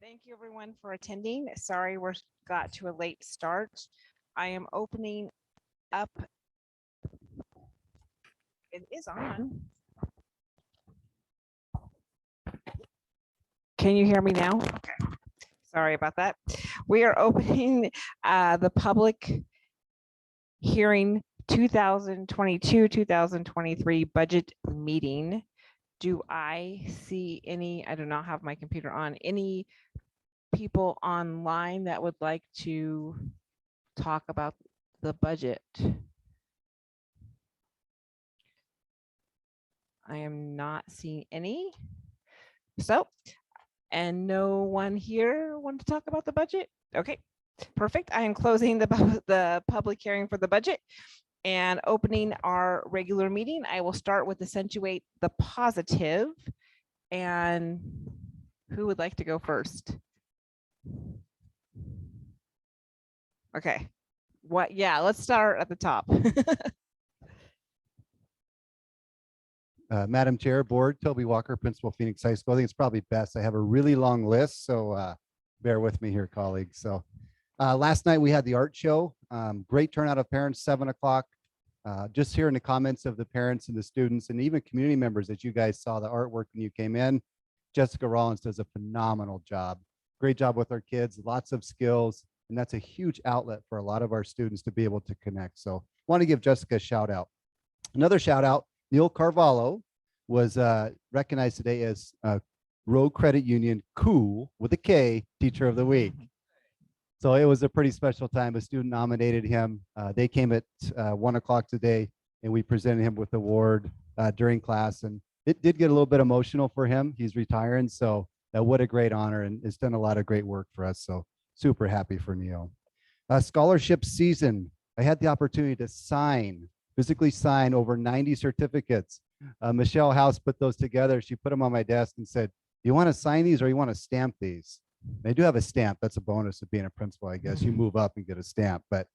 Thank you everyone for attending. Sorry we got to a late start. I am opening up. It is on. Can you hear me now? Okay. Sorry about that. We are opening the public hearing 2022-2023 budget meeting. Do I see any, I do not have my computer on, any people online that would like to talk about the budget? I am not seeing any. So, and no one here want to talk about the budget? Okay, perfect. I am closing the public hearing for the budget and opening our regular meeting. I will start with accentuate the positive. And who would like to go first? Okay. What? Yeah, let's start at the top. Madam Chair, Board, Toby Walker, Principal, Phoenix High School. I think it's probably best. I have a really long list, so bear with me here, colleagues. So last night we had the art show. Great turnout of parents, 7 o'clock. Just hearing the comments of the parents and the students and even community members that you guys saw the artwork when you came in. Jessica Rollins does a phenomenal job. Great job with our kids, lots of skills, and that's a huge outlet for a lot of our students to be able to connect. So want to give Jessica a shout out. Another shout out, Neil Carvalho was recognized today as Road Credit Union Cool with a K Teacher of the Week. So it was a pretty special time. A student nominated him. They came at 1 o'clock today, and we presented him with the award during class. And it did get a little bit emotional for him. He's retiring, so what a great honor, and has done a lot of great work for us. So super happy for Neil. Scholarship season. I had the opportunity to physically sign over 90 certificates. Michelle House put those together. She put them on my desk and said, "You want to sign these or you want to stamp these?" They do have a stamp. That's a bonus of being a principal, I guess. You move up and get a stamp. But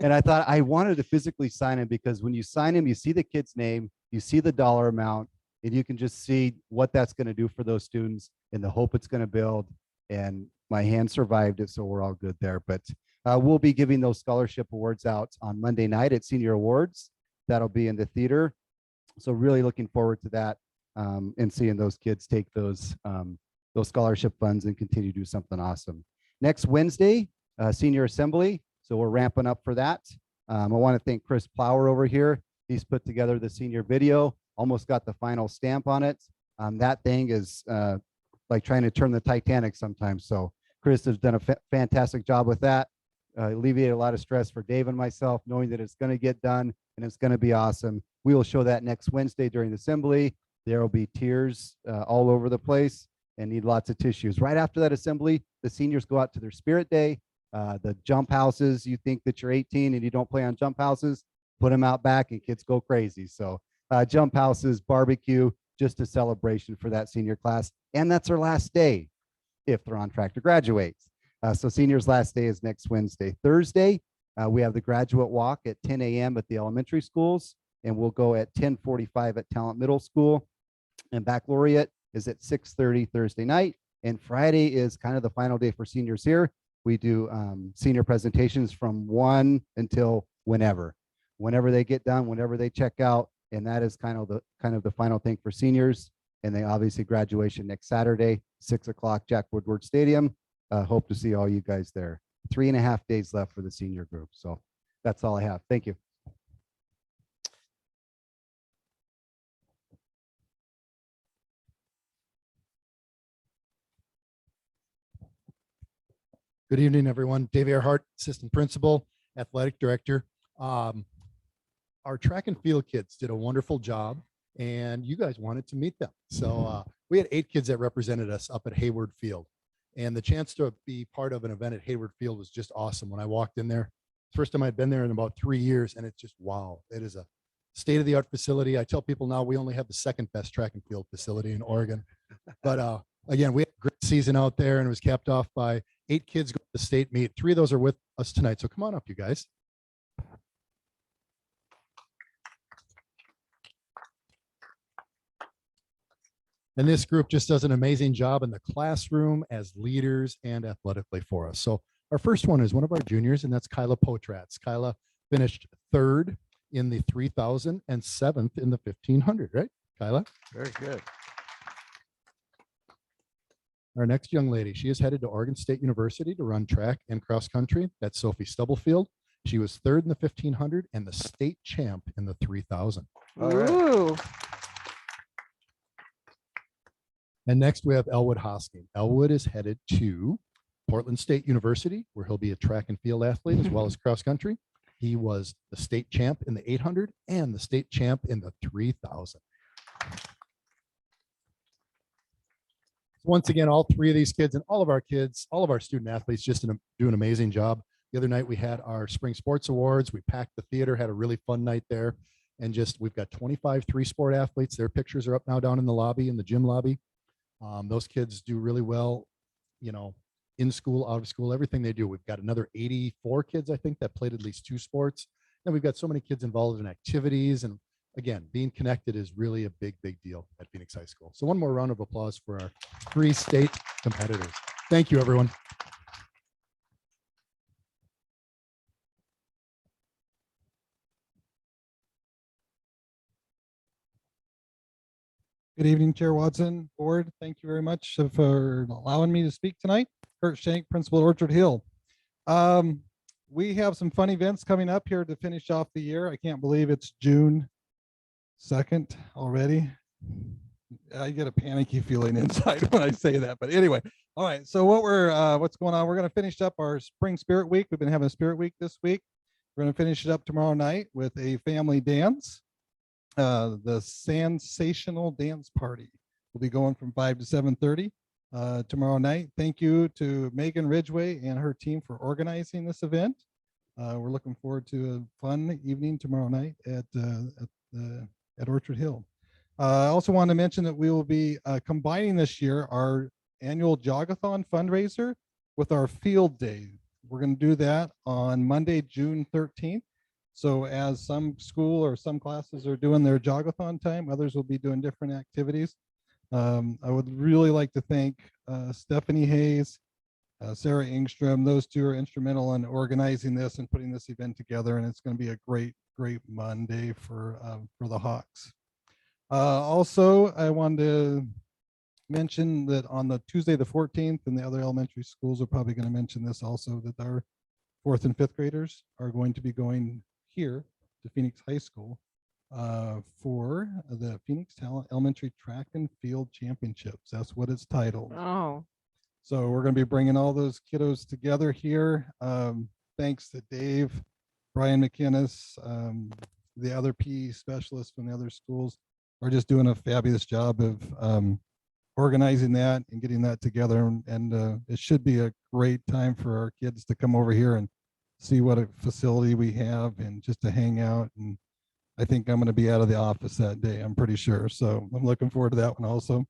and I thought I wanted to physically sign them because when you sign them, you see the kid's name, you see the dollar amount, and you can just see what that's going to do for those students and the hope it's going to build. And my hand survived it, so we're all good there. But we'll be giving those scholarship awards out on Monday night at Senior Awards. That'll be in the theater. So really looking forward to that and seeing those kids take those scholarship funds and continue to do something awesome. Next Wednesday, Senior Assembly. So we're ramping up for that. I want to thank Chris Plower over here. He's put together the senior video, almost got the final stamp on it. That thing is like trying to turn the Titanic sometimes. So Chris has done a fantastic job with that. Alleviated a lot of stress for Dave and myself, knowing that it's going to get done and it's going to be awesome. We will show that next Wednesday during the assembly. There will be tears all over the place and need lots of tissues. Right after that assembly, the seniors go out to their spirit day. The jump houses, you think that you're 18 and you don't play on jump houses, put them out back and kids go crazy. So jump houses, barbecue, just a celebration for that senior class. And that's their last day if they're on track to graduate. So seniors' last day is next Wednesday. Thursday, we have the graduate walk at 10 a.m. at the elementary schools, and we'll go at 10:45 at Talent Middle School. And baccalaureate is at 6:30 Thursday night. And Friday is kind of the final day for seniors here. We do senior presentations from 1 until whenever they get done, whenever they check out. And that is kind of the final thing for seniors. And then obviously graduation next Saturday, 6 o'clock, Jack Woodward Stadium. Hope to see all you guys there. 3.5 days left for the senior group. So that's all I have. Thank you. Good evening, everyone. Dave Earhart, Assistant Principal, Athletic Director. Our track and field kids did a wonderful job, and you guys wanted to meet them. So we had 8 kids that represented us up at Hayward Field. And the chance to be part of an event at Hayward Field was just awesome. When I walked in there, first time I'd been there in about 3 years, and it's just, wow, it is a state-of-the-art facility. I tell people now we only have the second best track and field facility in Oregon. But again, we had a great season out there, and it was capped off by 8 kids going to the state meet. 3 of those are with us tonight. So come on up, you guys. And this group just does an amazing job in the classroom as leaders and athletically for us. So our first one is one of our juniors, and that's Kyla Potratz. Kyla finished third in the 3000 and seventh in the 1500, right, Kyla? Very good. Our next young lady, she is headed to Oregon State University to run track and cross country. That's Sophie Stubblefield. She was third in the 1500 and the state champ in the 3000. All right. Ooh, And next we have Elwood Hosking. Elwood is headed to Portland State University, where he'll be a track and field athlete as well as cross country. He was the state champ in the 800 and the state champ in the 3000. Once again, all three of these kids and all of our kids, all of our student athletes just do an amazing job. The other night we had our spring sports awards. We packed the theater, had a really fun night there. And just, we've got 25 three-sport athletes. Their pictures are up now down in the lobby, in the gym lobby. Those kids do really well, you know, in school, out of school, everything they do. We've got another 84 kids, I think, that played at least 2 sports. And we've got so many kids involved in activities. And again, being connected is really a big, big deal at Phoenix High School. So one more round of applause for our 3 state competitors. Thank you, everyone. Good evening, Chair Watson, Board. Thank you very much for allowing me to speak tonight. Kurt Shank, Principal at Orchard Hill. We have some fun events coming up here to finish off the year. I can't believe it's June 2nd already. I get a panicky feeling inside when I say that, but anyway. All right, so what's going on? We're going to finish up our Spring Spirit Week. We've been having a Spirit Week this week. We're going to finish it up tomorrow night with a family dance. The Sensational Dance Party will be going from 5 to 7:30 tomorrow night. Thank you to Megan Ridgway and her team for organizing this event. We're looking forward to a fun evening tomorrow night at Orchard Hill. I also want to mention that we will be combining this year our annual Jogathon fundraiser with our field day. We're going to do that on Monday, June 13th. So as some school or some classes are doing their jogathon time, others will be doing different activities. I would really like to thank Stephanie Hayes, Sarah Engstrom. Those two are instrumental in organizing this and putting this event together. And it's going to be a great, great Monday for the Hawks. Also, I wanted to mention that on the Tuesday, the 14th, and the other elementary schools are probably going to mention this also, that our 4th and 5th graders are going to be going here to Phoenix High School for the Phoenix Talent Elementary Track and Field Championships. That's what it's titled. oh, So we're going to be bringing all those kiddos together here. Thanks to Dave, Brian McInnes, the other PE specialists from the other schools are just doing a fabulous job of organizing that and getting that together. And it should be a great time for our kids to come over here and see what a facility we have and just to hang out. And I think I'm going to be out of the office that day, I'm pretty sure. So I'm looking forward to that one also.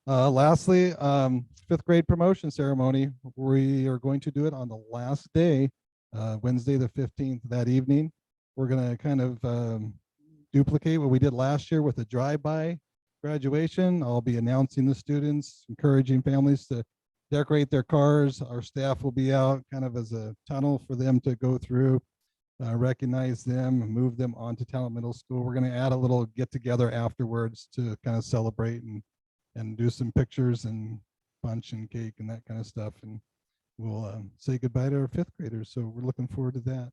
Lastly, 5th grade promotion ceremony. We are going to do it on the last day, Wednesday the 15th, that evening. We're going to kind of duplicate what we did last year with a drive-by graduation. I'll be announcing the students, encouraging families to decorate their cars. Our staff will be out kind of as a tunnel for them to go through, recognize them, move them on to Talent Middle School. We're going to add a little get together afterwards to kind of celebrate and do some pictures and punch and cake and that kind of stuff. And we'll say goodbye to our 5th graders. So we're looking forward to that.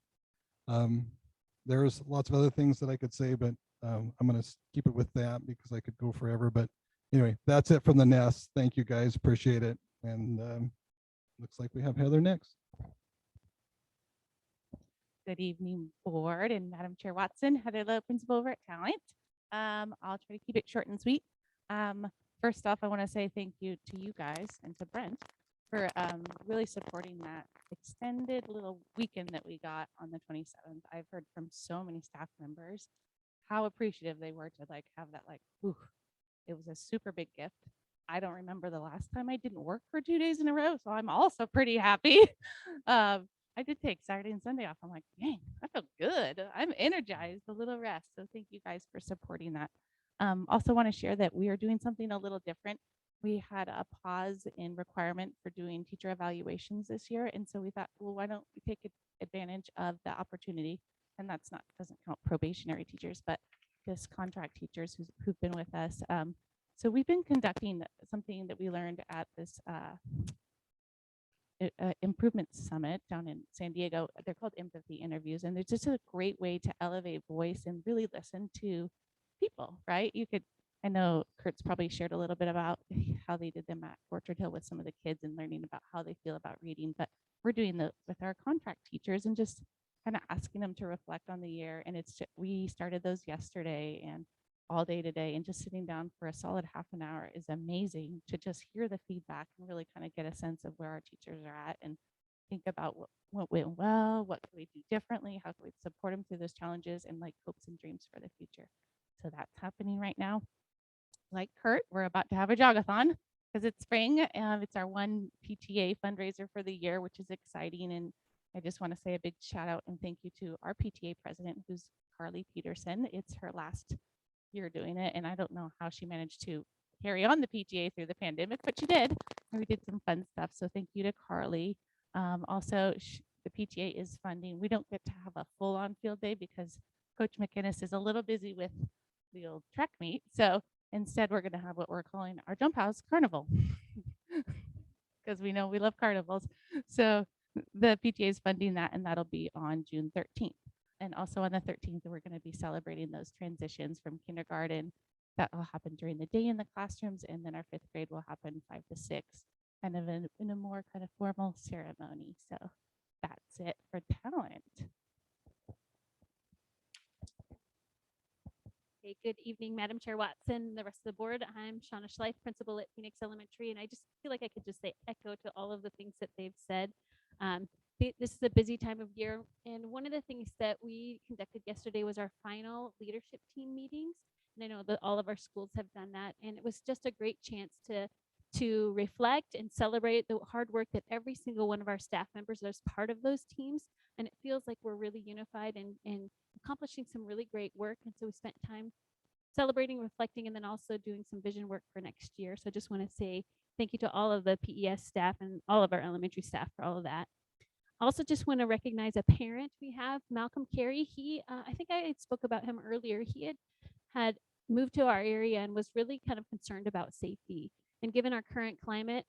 There's lots of other things that I could say, but I'm going to keep it with that because I could go forever. But anyway, that's it from the nest. Thank you guys. Appreciate it. And looks like we have Heather next. Good evening, board and Madam Chair Watson. Heather Lowe, principal over at Talent. I'll try to keep it short and sweet. First off, I want to say thank you to you guys and to Brent for really supporting that extended little weekend that we got on the 27th. I've heard from so many staff members how appreciative they were to like have that whew, it was a super big gift. I don't remember the last time I didn't work for 2 days in a row, so I'm also pretty happy. I did take Saturday and Sunday off. I'm like, dang, I feel good. I'm energized, a little rest. So thank you guys for supporting that. Also want to share that we are doing something a little different. We had a pause in requirement for doing teacher evaluations this year. And so we thought, well, why don't we take advantage of the opportunity? And that's not, doesn't count probationary teachers, but just contract teachers who've been with us. So we've been conducting something that we learned at this improvement summit down in San Diego. They're called empathy interviews, and they're just a great way to elevate voice and really listen to people, right? I know Kurt's probably shared a little bit about how they did them at Orchard Hill with some of the kids and learning about how they feel about reading, but we're doing that with our contract teachers and just kind of asking them to reflect on the year. And we started those yesterday and all day today, and just sitting down for a solid half an hour is amazing to just hear the feedback and really kind of get a sense of where our teachers are at and think about what went well, what can we do differently, how can we support them through those challenges, and like hopes and dreams for the future. So that's happening right now. Like Kurt, we're about to have a jogathon because it's spring. It's our one PTA fundraiser for the year, which is exciting. And I just want to say a big shout out and thank you to our PTA president, who's Carly Peterson. It's her last year doing it, and I don't know how she managed to carry on the PTA through the pandemic, but she did. And we did some fun stuff. So thank you to Carly. Also, the PTA is funding. We don't get to have a full-on field day because Coach McInnes is a little busy with the old track meet. So instead, we're going to have what we're calling our Jump House Carnival because we know we love carnivals. So the PTA is funding that, and that'll be on June 13th. And also on the 13th, we're going to be celebrating those transitions from kindergarten. That will happen during the day in the classrooms, and then our 5th grade will happen 5 to 6, kind of in a more kind of formal ceremony. So that's it for talent. Okay, good evening, Madam Chair Watson, the rest of the board. I'm Shauna Schleif, principal at Phoenix Elementary, and I just feel like I could just say echo to all of the things that they've said. This is a busy time of year, and one of the things that we conducted yesterday was our final leadership team meetings. And I know that all of our schools have done that, and it was just a great chance to reflect and celebrate the hard work that every single one of our staff members is part of those teams. And it feels like we're really unified and accomplishing some really great work. And so we spent time celebrating, reflecting, and then also doing some vision work for next year. So I just want to say thank you to all of the PES staff and all of our elementary staff for all of that. Also just want to recognize a parent we have, Malcolm Carey. He, I think I spoke about him earlier. He had moved to our area and was really kind of concerned about safety. And given our current climate,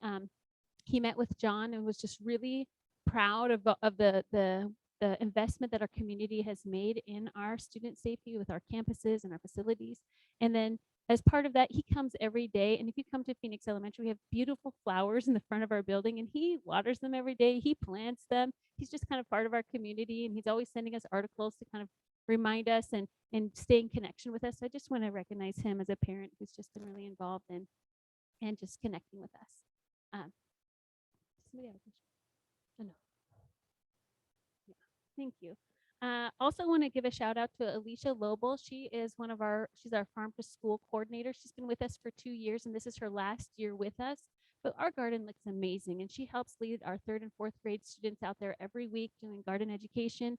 he met with John and was just really proud of the investment that our community has made in our student safety with our campuses and our facilities. And then as part of that, he comes every day. And if you come to Phoenix Elementary, we have beautiful flowers in the front of our building, and he waters them every day. He plants them. He's just kind of part of our community, and he's always sending us articles to kind of remind us and stay in connection with us. So I just want to recognize him as a parent who's just been really involved and just connecting with us. Somebody have a question? Oh, no. Yeah, thank you. Also want to give a shout out to Alicia Lobel. She's our farm to school coordinator. She's been with us for 2 years, and this is her last year with us. But our garden looks amazing, and she helps lead our 3rd and 4th grade students out there every week doing garden education,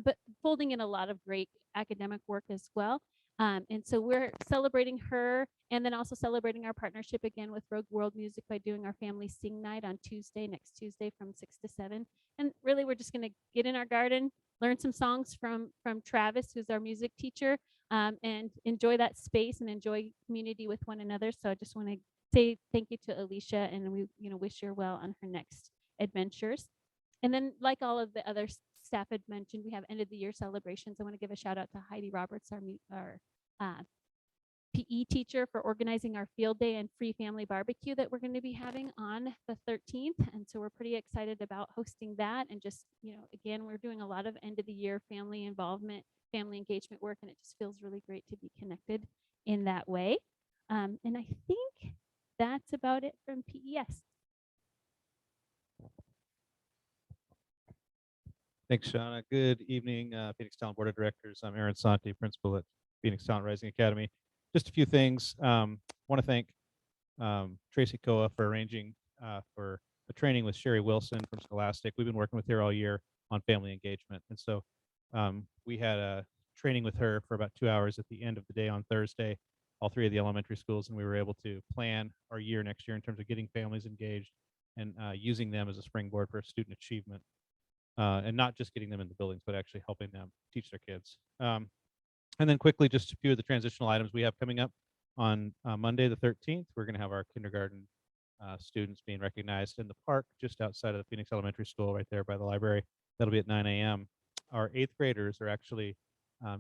but folding in a lot of great academic work as well. And so we're celebrating her, and then also celebrating our partnership again with Rogue World Music by doing our family sing night on next Tuesday from 6 to 7. And really, we're just going to get in our garden, learn some songs from Travis, who's our music teacher, and enjoy that space and enjoy community with one another. So I just want to say thank you to Alicia, and we wish her well on her next adventures. And then, like all of the other staff had mentioned, we have end of the year celebrations. I want to give a shout out to Heidi Roberts, our PE teacher, for organizing our field day and free family barbecue that we're going to be having on the 13th. And so we're pretty excited about hosting that. And just, again, we're doing a lot of end of the year family involvement, family engagement work, and it just feels really great to be connected in that way. And I think that's about it from PES. Thanks, Shauna. Good evening, Phoenix Talent Board of Directors. I'm Aaron Santi, principal at Phoenix Talent Rising Academy. Just a few things. Want to thank Tracy Koa for arranging for the training with Sherry Wilson from Scholastic. We've been working with her all year on family engagement. And so we had a training with her for about 2 hours at the end of the day on Thursday. all three of the elementary schools, and we were able to plan our year next year in terms of getting families engaged and using them as a springboard for student achievement, and not just getting them in the buildings, but actually helping them teach their kids. And then quickly, just a few of the transitional items we have coming up on Monday, the 13th. We're going to have our kindergarten students being recognized in the park just outside of the Phoenix Elementary School, right there by the library. That'll be at 9 a.m. Our 8th graders are actually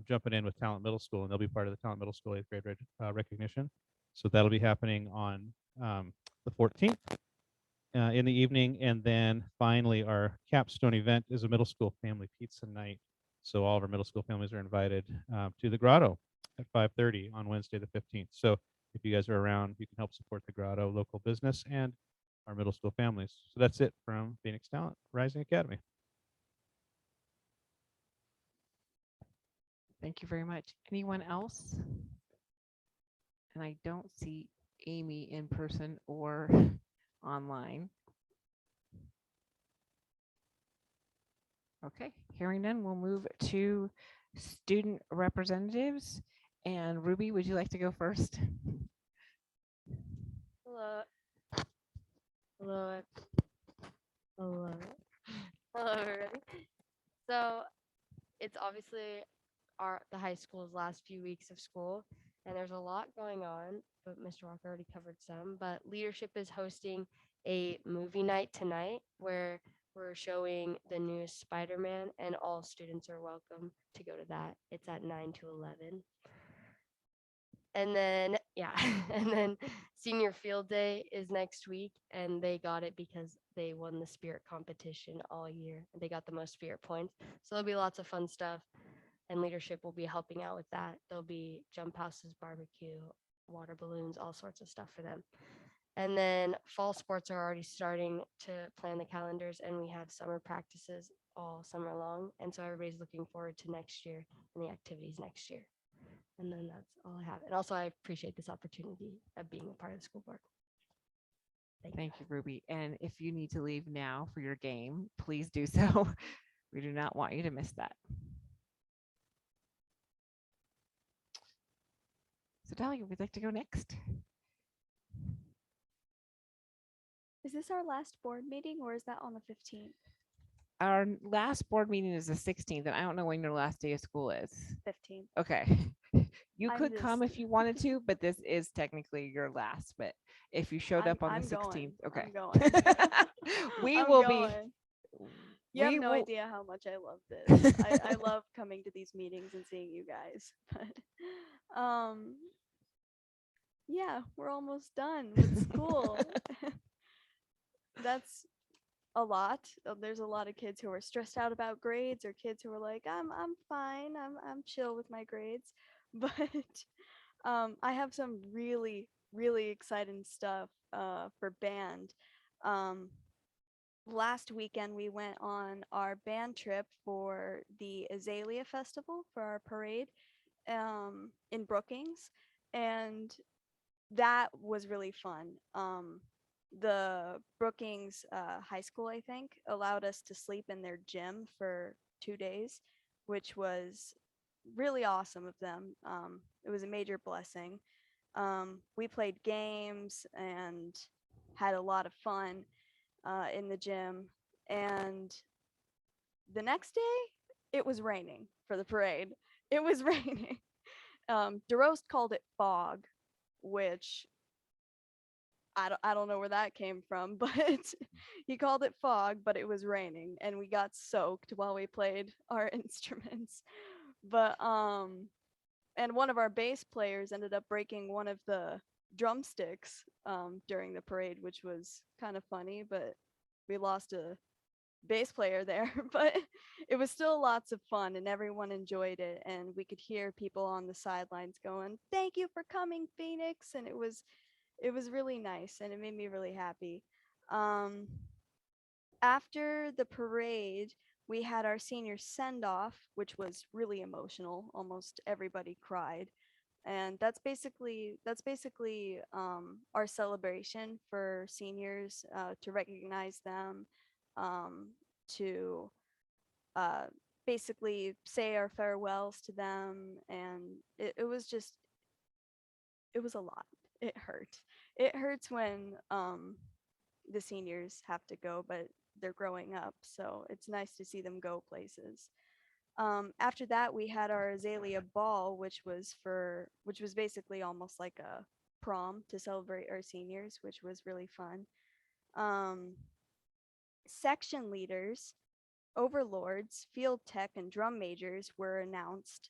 jumping in with Talent Middle School, and they'll be part of the Talent Middle School 8th grade recognition. So that'll be happening on the 14th in the evening. And then finally, our capstone event is a middle school family pizza night. So all of our middle school families are invited to the Grotto at 5:30 on Wednesday, the 15th. So if you guys are around, you can help support the Grotto local business and our middle school families. So that's it from Phoenix Talent Rising Academy. Thank you very much. Anyone else? And I don't see Amy in person or online. Okay, hearing none, we'll move to student representatives. And Ruby, would you like to go first? Hello. Hello. Hello. Hello, everybody. So it's obviously the high school's last few weeks of school, and there's a lot going on, but Mr. Walker already covered some. But leadership is hosting a movie night tonight where we're showing the newest Spider-Man, and all students are welcome to go to that. It's at 9 to 11. And then, yeah, and then senior field day is next week, and they got it because they won the spirit competition all year, and they got the most spirit points. So there'll be lots of fun stuff, and leadership will be helping out with that. There'll be jump houses, barbecue, water balloons, all sorts of stuff for them. And then fall sports are already starting to plan the calendars, and we have summer practices all summer long. And so everybody's looking forward to next year and the activities next year. And then that's all I have. And also, I appreciate this opportunity of being a part of the school board. Thank you, Ruby. And if you need to leave now for your game, please do so. We do not want you to miss that. So Dahlia, would like to go next? Is this our last board meeting or is that on the 15th? Our last board meeting is the 16th, and I don't know when your last day of school is. 15th. Okay. You I'm could come just- if you wanted to, but this is technically your last. But if you showed up on I'm the 16th, going. okay. I'm going. We I'm will going. be. You have we no will- idea how much I love this. I love coming to these meetings and seeing you guys. But yeah, we're almost done with school. That's a lot. There's a lot of kids who are stressed out about grades, or kids who are like, I'm fine. I'm chill with my grades. But I have some really exciting stuff for band. Last weekend we went on our band trip for the Azalea Festival for our parade in Brookings, and that was really fun. The Brookings High School, I think, allowed us to sleep in their gym for 2 days, which was really awesome of them. It was a major blessing. We played games and had a lot of fun in the gym. And the next day, it was raining for the parade. It was raining. DeRost called it fog, which I don't know where that came from, but he called it fog, but it was raining and we got soaked while we played our instruments. But and one of our bass players ended up breaking one of the drumsticks during the parade, which was kind of funny, but we lost a bass player there. But it was still lots of fun and everyone enjoyed it, and we could hear people on the sidelines going, "Thank you for coming, Phoenix," and it was really nice and it made me really happy. After the parade, we had our senior send-off, which was really emotional. Almost everybody cried. And that's basically our celebration for seniors, to recognize them, to basically say our farewells to them. And it was just it was a lot. It hurt. It hurts when the seniors have to go, but they're growing up, so it's nice to see them go places. After that, we had our Azalea Ball, which was basically almost like a prom to celebrate our seniors, which was really fun. Um, Section leaders, overlords, field tech, and drum majors were announced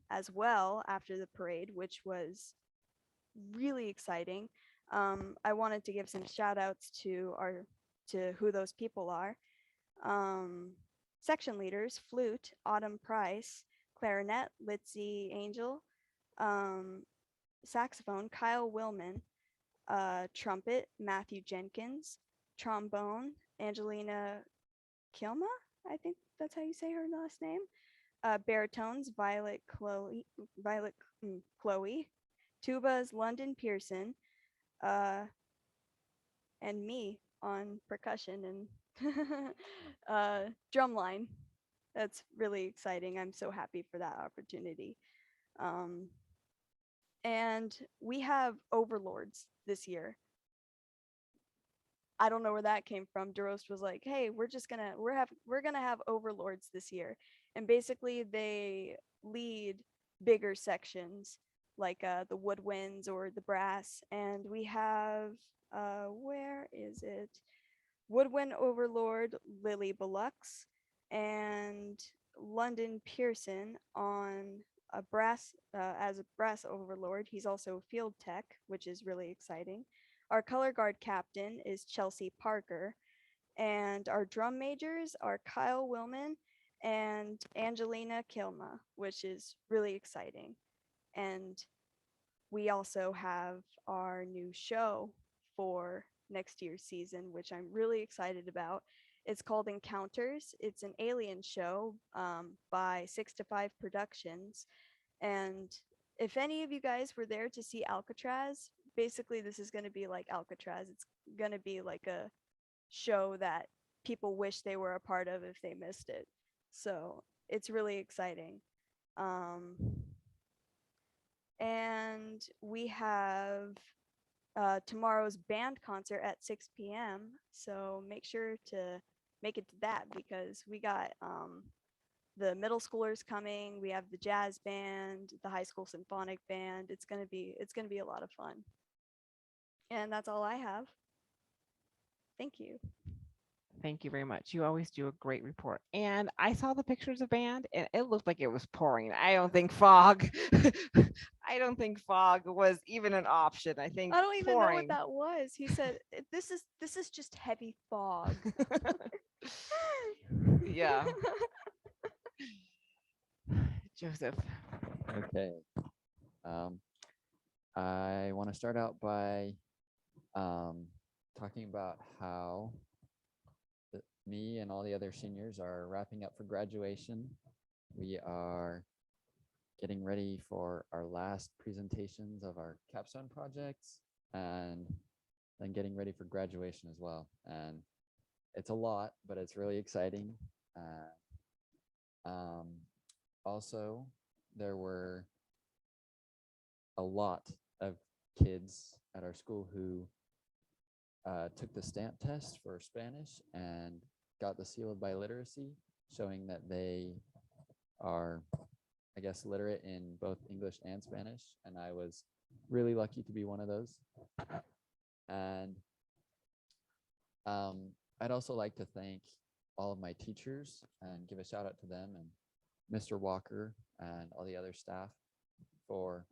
as well after the parade, which was really exciting. I wanted to give some shout outs to who those people are. Um, Section leaders, flute, Autumn Price, clarinet, Litzy Angel, um, saxophone, Kyle Willman, trumpet, Matthew Jenkins, trombone, Angelina Kilma, I think that's how you say her last name. Baritones, Chloe, tubas, London Pearson, uh, and me on percussion and drumline. That's really exciting. I'm so happy for that opportunity. Um, and we have overlords this year. I don't know where that came from. DeRost was like, "Hey, we're gonna have overlords this year," and basically they lead bigger sections like the woodwinds or the brass. And we have where is it? Woodwind Overlord Lily Belux and London Pearson on a brass as a brass overlord. He's also field tech, which is really exciting. Our color guard captain is Chelsea Parker, and our drum majors are Kyle Willman and Angelina Kilma, which is really exciting. And we also have our new show for next year's season, which I'm really excited about. It's called Encounters. It's an alien show by 6 to 5 Productions. And if any of you guys were there to see Alcatraz, basically this is going to be like Alcatraz. It's going to be like a show that people wish they were a part of if they missed it. So it's really exciting. And we have tomorrow's band concert at 6 p.m. So make sure to make it to that because we got the middle schoolers coming. We have the jazz band, the high school symphonic band. It's gonna be a lot of fun. And that's all I have. Thank you. Thank you very much. You always do a great report. And I saw the pictures of band and it looked like it was pouring. I don't think fog, I don't think fog was even an option. I think I don't even know pouring. what that was. He said this is just heavy fog. Yeah. Joseph. Okay. I want to start out by talking about how me and all the other seniors are wrapping up for graduation. We are getting ready for our last presentations of our capstone projects and then getting ready for graduation as well. And it's a lot, but it's really exciting. Also, there were a lot of kids at our school who took the stamp test for Spanish and got the seal of biliteracy, showing that they are, I guess, literate in both English and Spanish. And I was really lucky to be one of those. And I'd also like to thank all of my teachers and give a shout out to them and Mr. Walker and all the other staff for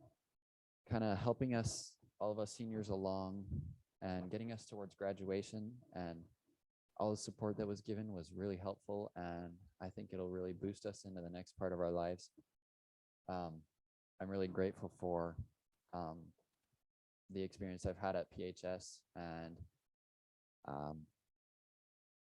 kind of helping us, all of us seniors along and getting us towards graduation. And all the support that was given was really helpful. And I think it'll really boost us into the next part of our lives. I'm really grateful for the experience I've had at PHS. And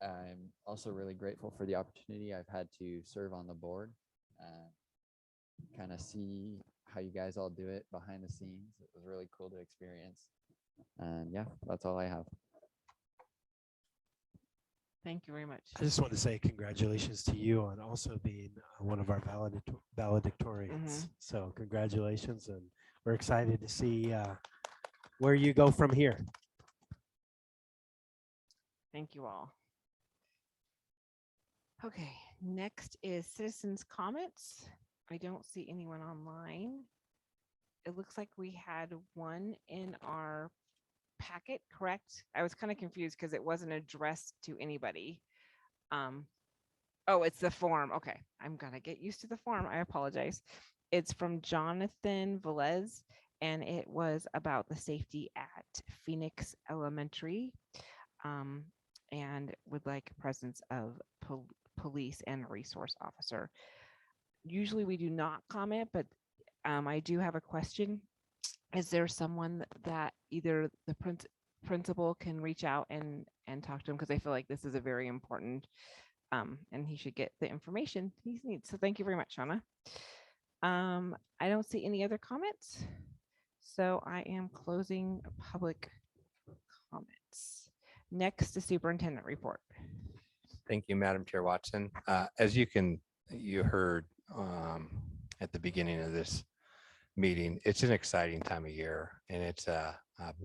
I'm also really grateful for the opportunity I've had to serve on the board and kind of see how you guys all do it behind the scenes. It was really cool to experience. And yeah, that's all I have. Thank you very much. I just want to say congratulations to you on also being one of our valedictorians. So congratulations, and we're excited to see where you go from here. Thank you all. Okay, next is citizens' comments. I don't see anyone online. It looks like we had one in our packet, correct? I was kind of confused because it wasn't addressed to anybody. Oh, it's the form. Okay, I'm gonna get used to the form. I apologize. It's from Jonathan Velez, and it was about the safety at Phoenix Elementary, and would like a presence of police and a resource officer. Usually we do not comment, but I do have a question. Is there someone that either the principal can reach out and talk to him? Because I feel like this is a very important, and he should get the information he needs. So thank you very much, Shauna. I don't see any other comments. So I am closing public comments. Next, the superintendent report. Thank you, Madam Chair Watson. As you heard at the beginning of this meeting, it's an exciting time of year, and it's a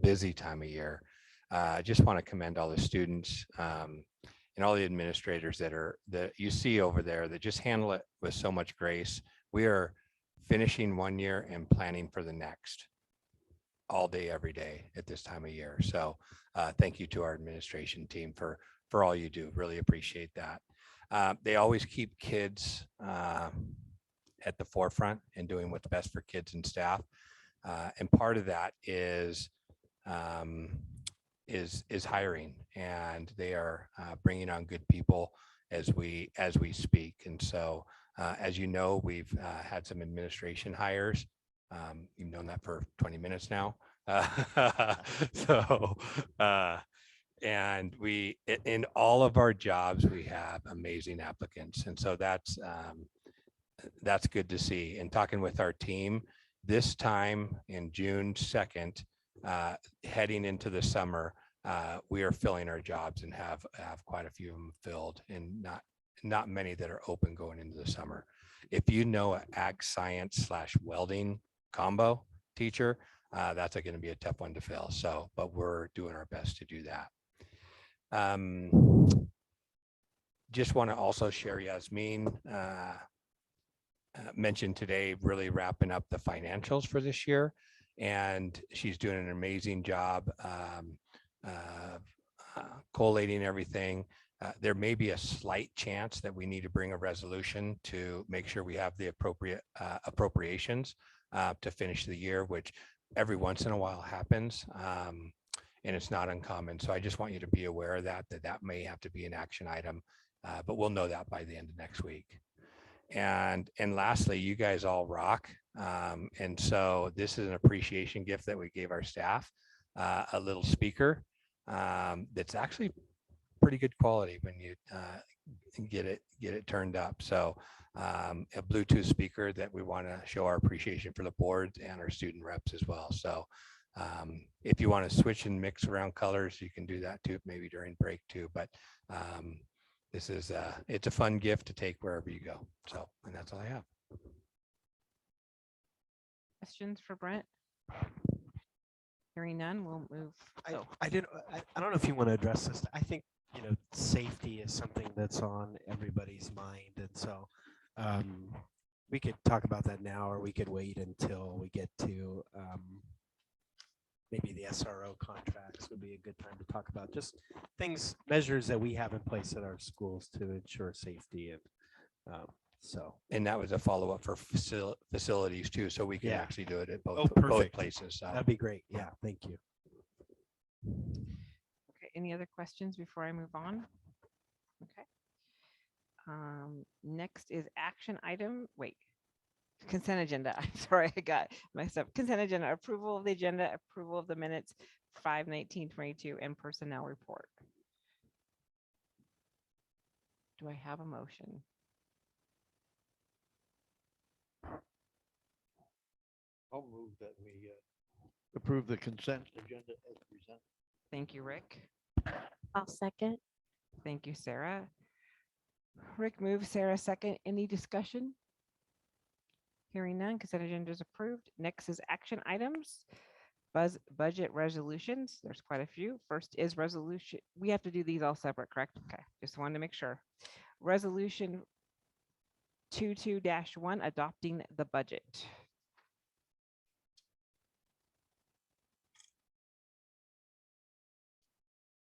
busy time of year. I just want to commend all the students and all the administrators that you see over there that just handle it with so much grace. We are finishing one year and planning for the next all day, every day at this time of year. So thank you to our administration team for all you do. Really appreciate that. They always keep kids at the forefront and doing what's best for kids and staff. And part of that is hiring, and they are bringing on good people as we speak. And so, as you know, we've had some administration hires. You've known that for 20 minutes now. And we, in all of our jobs, we have amazing applicants. And so that's good to see. And talking with our team this time in June 2nd, heading into the summer, we are filling our jobs and have quite a few of them filled, and not many that are open going into the summer. If you know an ag science / welding combo teacher, that's going to be a tough one to fill. So, but we're doing our best to do that. Just want to also share, Yasmin mentioned today, really wrapping up the financials for this year, and she's doing an amazing job collating everything. There may be a slight chance that we need to bring a resolution to make sure we have the appropriate appropriations to finish the year, which every once in a while happens. And it's not uncommon. So I just want you to be aware of that may have to be an action item, but we'll know that by the end of next week. And lastly, you guys all rock. And so this is an appreciation gift that we gave our staff, a little speaker that's actually pretty good quality when you get it turned up. So a Bluetooth speaker that we want to show our appreciation for the board and our student reps as well. So if you want to switch and mix around colors, you can do that too, maybe during break too. But this is it's a fun gift to take wherever you go. So, and that's all I have. Questions for Brent? Hearing none, we'll move. I don't know if you want to address this. I think, safety is something that's on everybody's mind. And so we could talk about that now, or we could wait until we get to maybe the SRO contracts would be a good time to talk about just measures that we have in place at our schools to ensure safety. And and that was a follow-up for facilities too. So we can actually do it at both places. So. That'd be great. Yeah, thank you. Okay, any other questions before I move on? Okay. Next is action item. Consent agenda. I'm sorry, I got messed up. Consent agenda, approval of the agenda, approval of the minutes, 5/19/22, and personnel report. Do I have a motion? I'll move that we approve the consent agenda as presented. Thank you, Rick. I'll second. Thank you, Sarah. Rick moves, Sarah second. Any discussion? Hearing none, consent agenda is approved. Next is action items. Budget resolutions. There's quite a few. First is resolution. We have to do these all separate, correct? Okay, just wanted to make sure. Resolution 22-1, adopting the budget.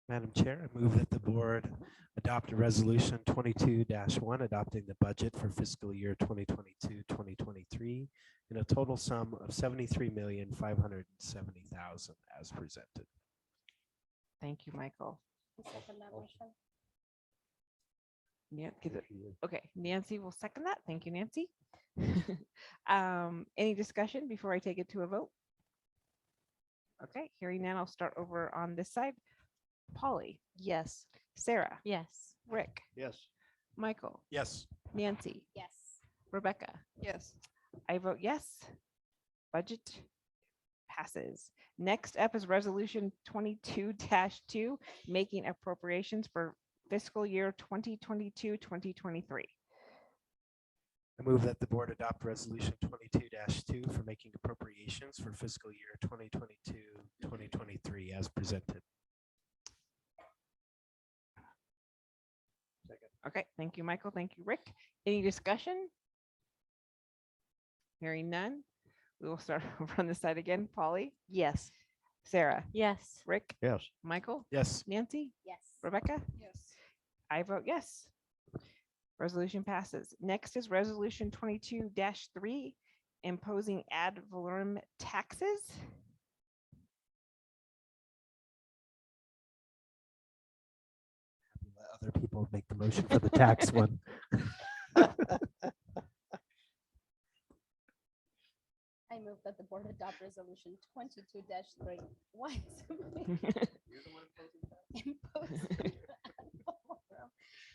Madam Chair, I move that the board adopt a resolution 22-1 adopting the budget for fiscal year 2022-2023 in a total sum of $73,570,000 as presented. Thank you, Michael. Yeah, okay, Nancy will second that. Thank you, Nancy. Any discussion before I take it to a vote? Okay, hearing none, I'll start over on this side. Polly, Yes. Sarah, Yes. Rick, Yes. Michael, Yes. Nancy, Yes. Rebecca. Yes. I vote yes. Budget passes. Next up is resolution 22-2, making appropriations for fiscal year 2022-2023. I move that the board adopt resolution 22-2 for making appropriations for fiscal year 2022-2023 as presented. Okay, thank you, Michael. Thank you, Rick. Any discussion? Hearing none, we will start over on this side again. Polly, Yes. Sarah, Yes. Rick, Yes. Michael, Yes. Nancy, Yes. Rebecca. Yes. I vote yes. Resolution passes. Next is resolution 22-3, imposing ad valorem taxes. Let other people make the motion for the tax one. I move that the board adopt resolution 22-3. Why?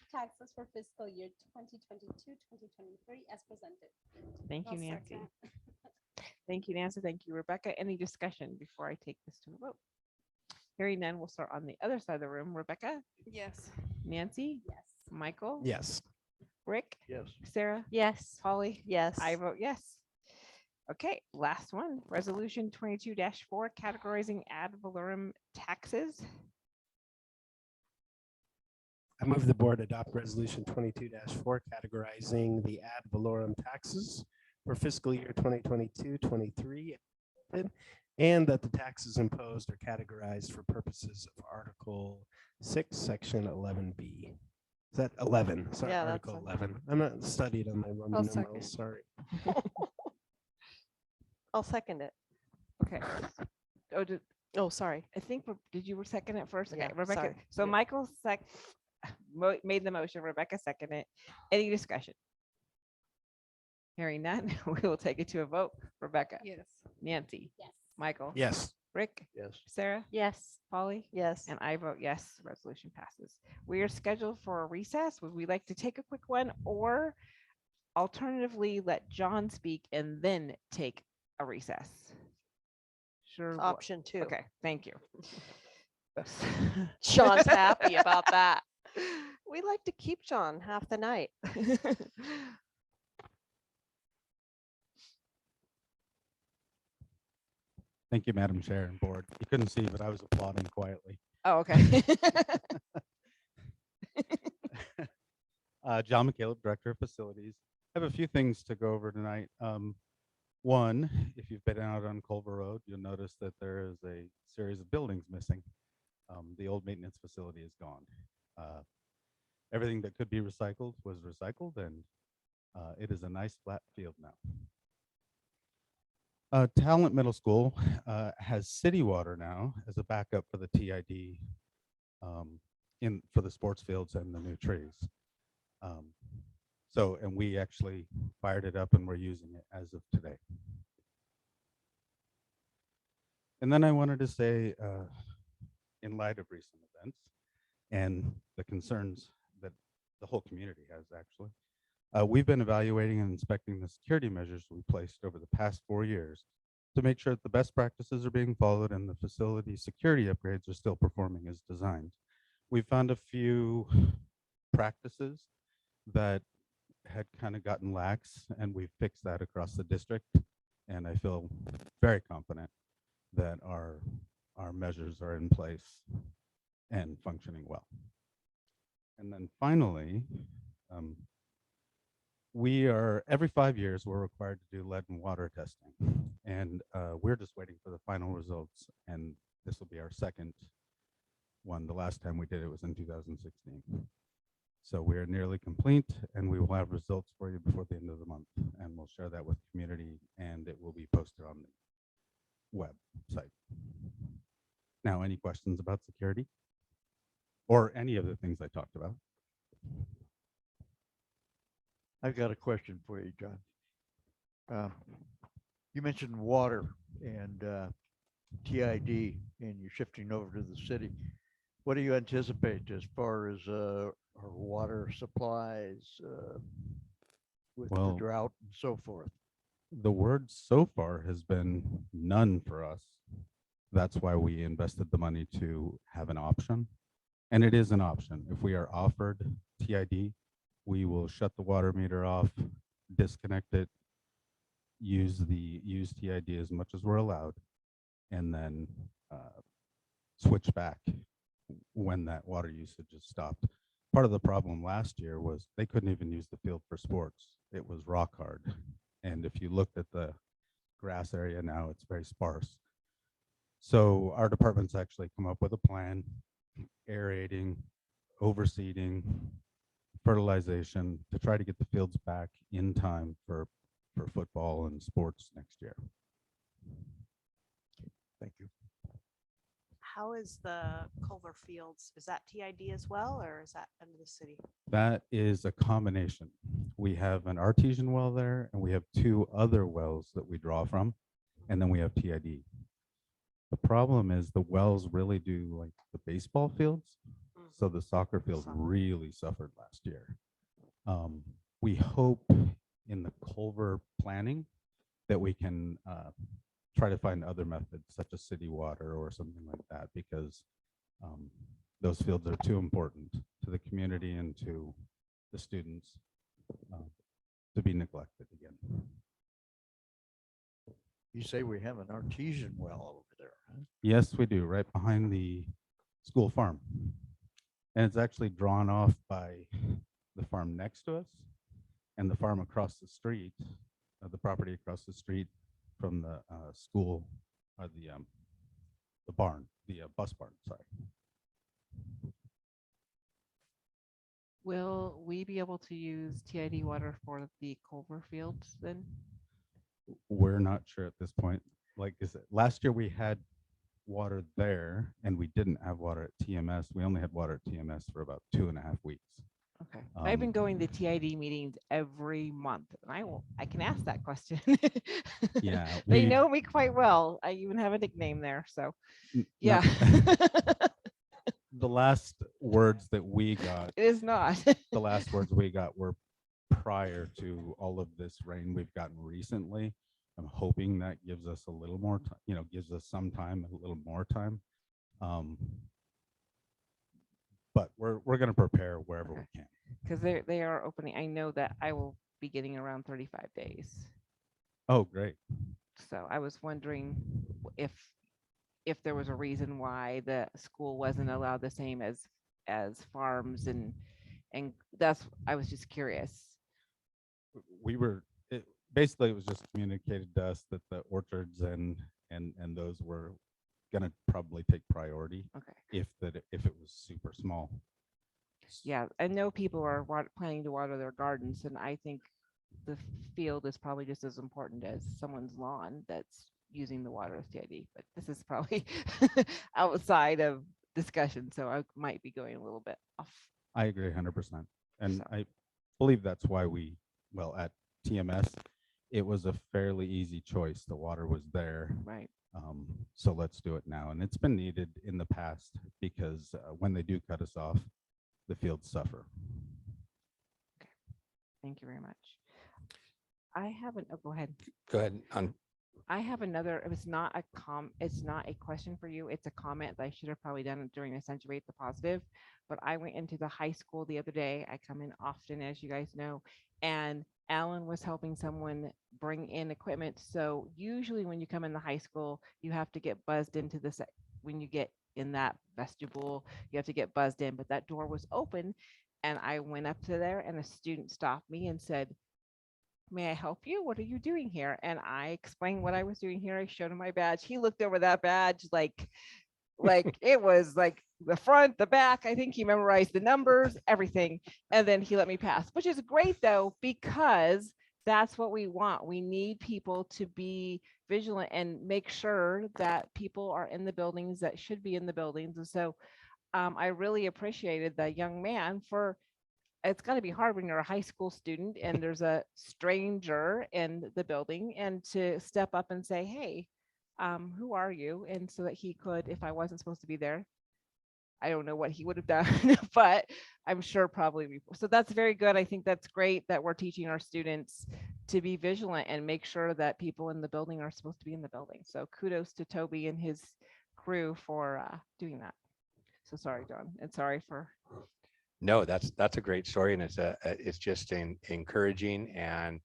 Taxes for fiscal year 2022-2023 as presented. Thank you, I'll Nancy. second. Thank you, Nancy. Thank you, Rebecca. Any discussion before I take this to a vote? Hearing none, we'll start on the other side of the room. Rebecca, Yes. Nancy, Yes. Michael, Yes. Rick, Yes. Sarah, Yes. Polly. Yes. I vote yes. Okay, last one, resolution 22-4, categorizing ad valorem taxes. I move the board adopt resolution 22-4 categorizing the ad valorem taxes for fiscal year 2022-23 and that the taxes imposed are categorized for purposes of Article 6, Section 11B. Is that 11? Sorry, Yeah, that's Article 11. I'm not studied on my Roman second. numerals, sorry. I'll second it. Okay. Oh, Oh, sorry. I think, did you second it first? Okay, Yeah, Rebecca. sorry. So Yeah. Michael made the motion, Rebecca seconded it. Any discussion? Hearing none, we will take it to a vote. Rebecca, Yes. Nancy, Yes. Michael, Yes. Rick, Yes. Sarah, Yes. Polly, Yes. and I vote yes, resolution passes. We are scheduled for a recess. Would we like to take a quick one or alternatively let John speak and then take a recess? Sure. Option 2. Okay, thank you. Sean's happy about that. We like to keep Sean half the night. Thank you, Madam Chair and Board. You couldn't see, but I was applauding quietly. Oh, okay. John McCaleb, Director of Facilities. I have a few things to go over tonight. One, if you've been out on Culver Road, you'll notice that there is a series of buildings missing. The old maintenance facility is gone. Everything that could be recycled was recycled, and it is a nice flat field now. Talent Middle School has city water now as a backup for the TID for the sports fields and the new trees. And we actually fired it up and we're using it as of today. And then I wanted to say, in light of recent events and the concerns that the whole community has actually, we've been evaluating and inspecting the security measures we placed over the past 4 years to make sure that the best practices are being followed and the facility security upgrades are still performing as designed. we found a few practices that had kind of gotten lax, and we fixed that across the district. And I feel very confident that our measures are in place and functioning well. And then finally, we are every 5 years we're required to do lead and water testing, and we're just waiting for the final results. And this will be our second one. The last time we did it was in 2016. So we are nearly complete, and we will have results for you before the end of the month, and we'll share that with the community, and it will be posted on the website. Now, any questions about security or any of the things I talked about? I've got a question for you, John. You mentioned water and TID, and you're shifting over to the city. What do you anticipate as far as our water supplies with the Well, drought and so forth? the word so far has been none for us. That's why we invested the money to have an option. And it is an option. If we are offered TID, we will shut the water meter off, disconnect it, use TID as much as we're allowed, and then switch back when that water usage is stopped. Part of the problem last year was they couldn't even use the field for sports. It was rock hard. And if you looked at the grass area now, it's very sparse. So our department's actually come up with a plan, aerating, overseeding, fertilization to try to get the fields back in time for football and sports next year. Thank you. How is the Culver Fields? Is that TID as well, or is that under the city? That is a combination. We have an artesian well there, and we have 2 other wells that we draw from, and then we have TID. The problem is the wells really do like the baseball fields. So the soccer field really suffered last year. We hope in the Culver planning that we can try to find other methods such as city water or something like that, because those fields are too important to the community and to the students to be neglected again. You say we have an artesian well over there, huh? Yes, we do, right behind the school farm. And it's actually drawn off by the farm next to us and the farm across the street, the property across the street from the school, or the barn, the bus barn, sorry. Will we be able to use TID water for the Culver Fields then? We're not sure at this point. Like I said, last year we had water there and we didn't have water at TMS. We only had water at TMS for about 2.5 weeks. Okay. I've been going to TID meetings every month, and I can ask that question. Yeah, They know me quite well. I even have a nickname there. So yeah. The last words that we got, It is not. the last words we got were prior to all of this rain we've gotten recently. I'm hoping that gives us a little more time, gives us some time, a little more time. But we're going to prepare wherever we can. Because they are opening. I know that I will be getting around 35 days. Oh, great. So I was wondering if there was a reason why the school wasn't allowed the same as farms, and I was just curious. Basically it was just communicated to us that the orchards and those were gonna probably take priority. Okay. If it was super small. Yeah, I know people are planning to water their gardens, and I think the field is probably just as important as someone's lawn that's using the water as TID. But this is probably outside of discussion, so I might be going a little bit off. I agree 100%. And I believe that's why at TMS, it was a fairly easy choice. The water was there. Right. So let's do it now. And it's been needed in the past because when they do cut us off, the fields suffer. Okay. Thank you very much. I haven't. Oh, go ahead. Go ahead. I have another, it's not a question for you. It's a comment that I should have probably done during Accentuate the Positive. But I went into the high school the other day. I come in often, as you guys know, and Alan was helping someone bring in equipment. So usually when you come in the high school, you have to get buzzed into this. When you get in that vestibule, you have to get buzzed in, but that door was open. And I went up to there and a student stopped me and said, "May I help you? What are you doing here?" And I explained what I was doing here. I showed him my badge. He looked over that badge like it was like the front, the back. I think he memorized the numbers, everything. And then he let me pass, which is great though, because that's what we want. We need people to be vigilant and make sure that people are in the buildings that should be in the buildings. And so I really appreciated the young man for, it's got to be hard when you're a high school student and there's a stranger in the building, and to step up and say, "Hey, who are you?" And so that he could, if I wasn't supposed to be there, I don't know what he would have done, but I'm sure probably. So that's very good. I think that's great that we're teaching our students to be vigilant and make sure that people in the building are supposed to be in the building. So kudos to Toby and his crew for doing that. So sorry, John, and sorry for. No, that's a great story, and it's just encouraging, and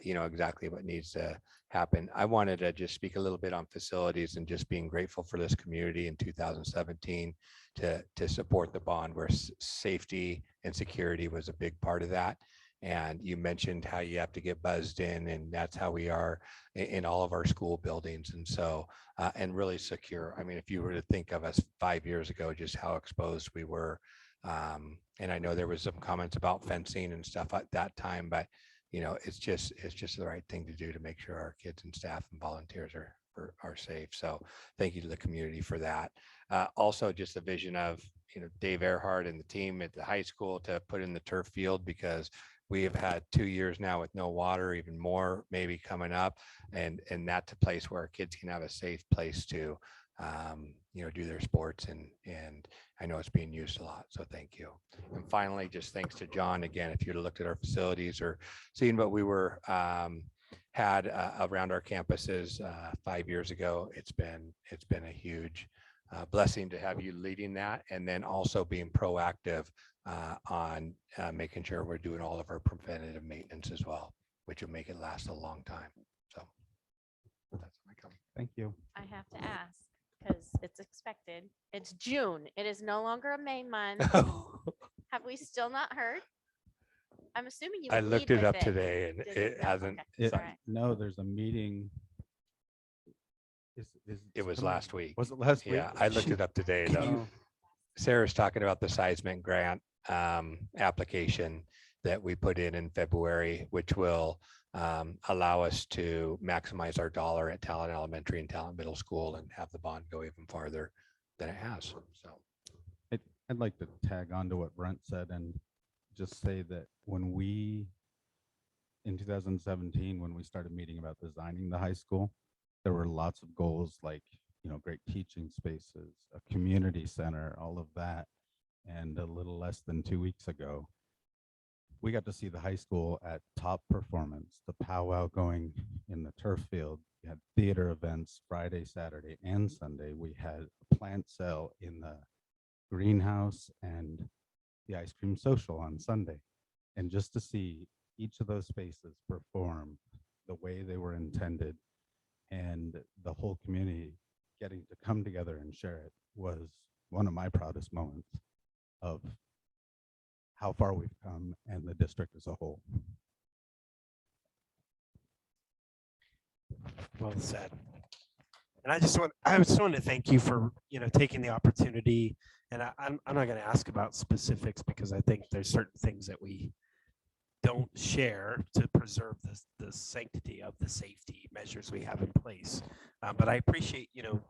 you know exactly what needs to happen. I wanted to just speak a little bit on facilities and just being grateful for this community in 2017 to support the bond, where safety and security was a big part of that. And you mentioned how you have to get buzzed in, and that's how we are in all of our school buildings. And so, and really secure. I mean, if you were to think of us 5 years ago, just how exposed we were. And I know there was some comments about fencing and stuff at that time, but you know, it's just the right thing to do to make sure our kids and staff and volunteers are safe. So thank you to the community for that. Also just the vision of, you know, Dave Earhart and the team at the high school to put in the turf field, because we have had 2 years now with no water, even more maybe coming up, and that's a place where our kids can have a safe place to you know, do their sports, and I know it's being used a lot, so thank you. And finally, just thanks to John again. If you'd have looked at our facilities or seen what we were had around our campuses 5 years ago, it's been a huge blessing to have you leading that, and then also being proactive on making sure we're doing all of our preventative maintenance as well, which will make it last a long time. So that's my comment. Thank you. I have to ask, because it's expected. It's June. It is no longer a May month. Have we still not heard? I'm assuming you. I would looked lead it with up today, and Did it No, hasn't. okay. All right. No, there's a meeting. It was last week. Was it last week? Yeah, I looked it up today. Though. Sarah's talking about the seismic grant application that we put in February, which will allow us to maximize our dollar at Talent Elementary and Talent Middle School and have the bond go even farther than it has. So I'd like to tag on to what Brent said and just say that when we, in 2017, when we started meeting about designing the high school, there were lots of goals like, you know, great teaching spaces, a community center, all of that. And a little less than 2 weeks ago, we got to see the high school at top performance, the powwow going in the turf field. We had theater events Friday, Saturday, and Sunday. We had a plant sale in the greenhouse and the ice cream social on Sunday. And just to see each of those spaces perform the way they were intended, and the whole community getting to come together and share it, was one of my proudest moments of how far we've come and the district as a whole. Well said. And I just want to thank you for, you know, taking the opportunity. And I'm not going to ask about specifics, because I think there's certain things that we don't share to preserve the sanctity of the safety measures we have in place. But I appreciate, you know,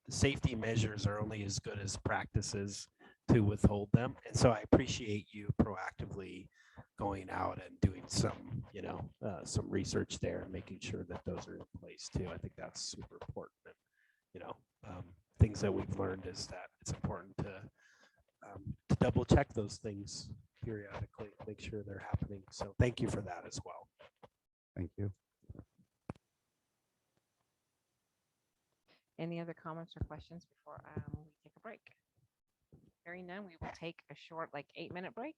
safety measures are only as good as practices to withhold them. And so I appreciate you proactively going out and doing some, you know, some research there and making sure that those are in place too. I think that's super important. And, you know, things that we've learned is that it's important to double check those things periodically, make sure they're happening. So thank you for that as well. Thank you. Any other comments or questions before we take a break? Hearing none, we will take a short, like 8-minute break.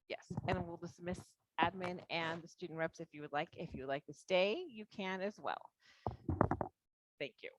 Yes, and we'll dismiss admin and the student reps if you would like. If you would like to stay, you can as well. Thank you.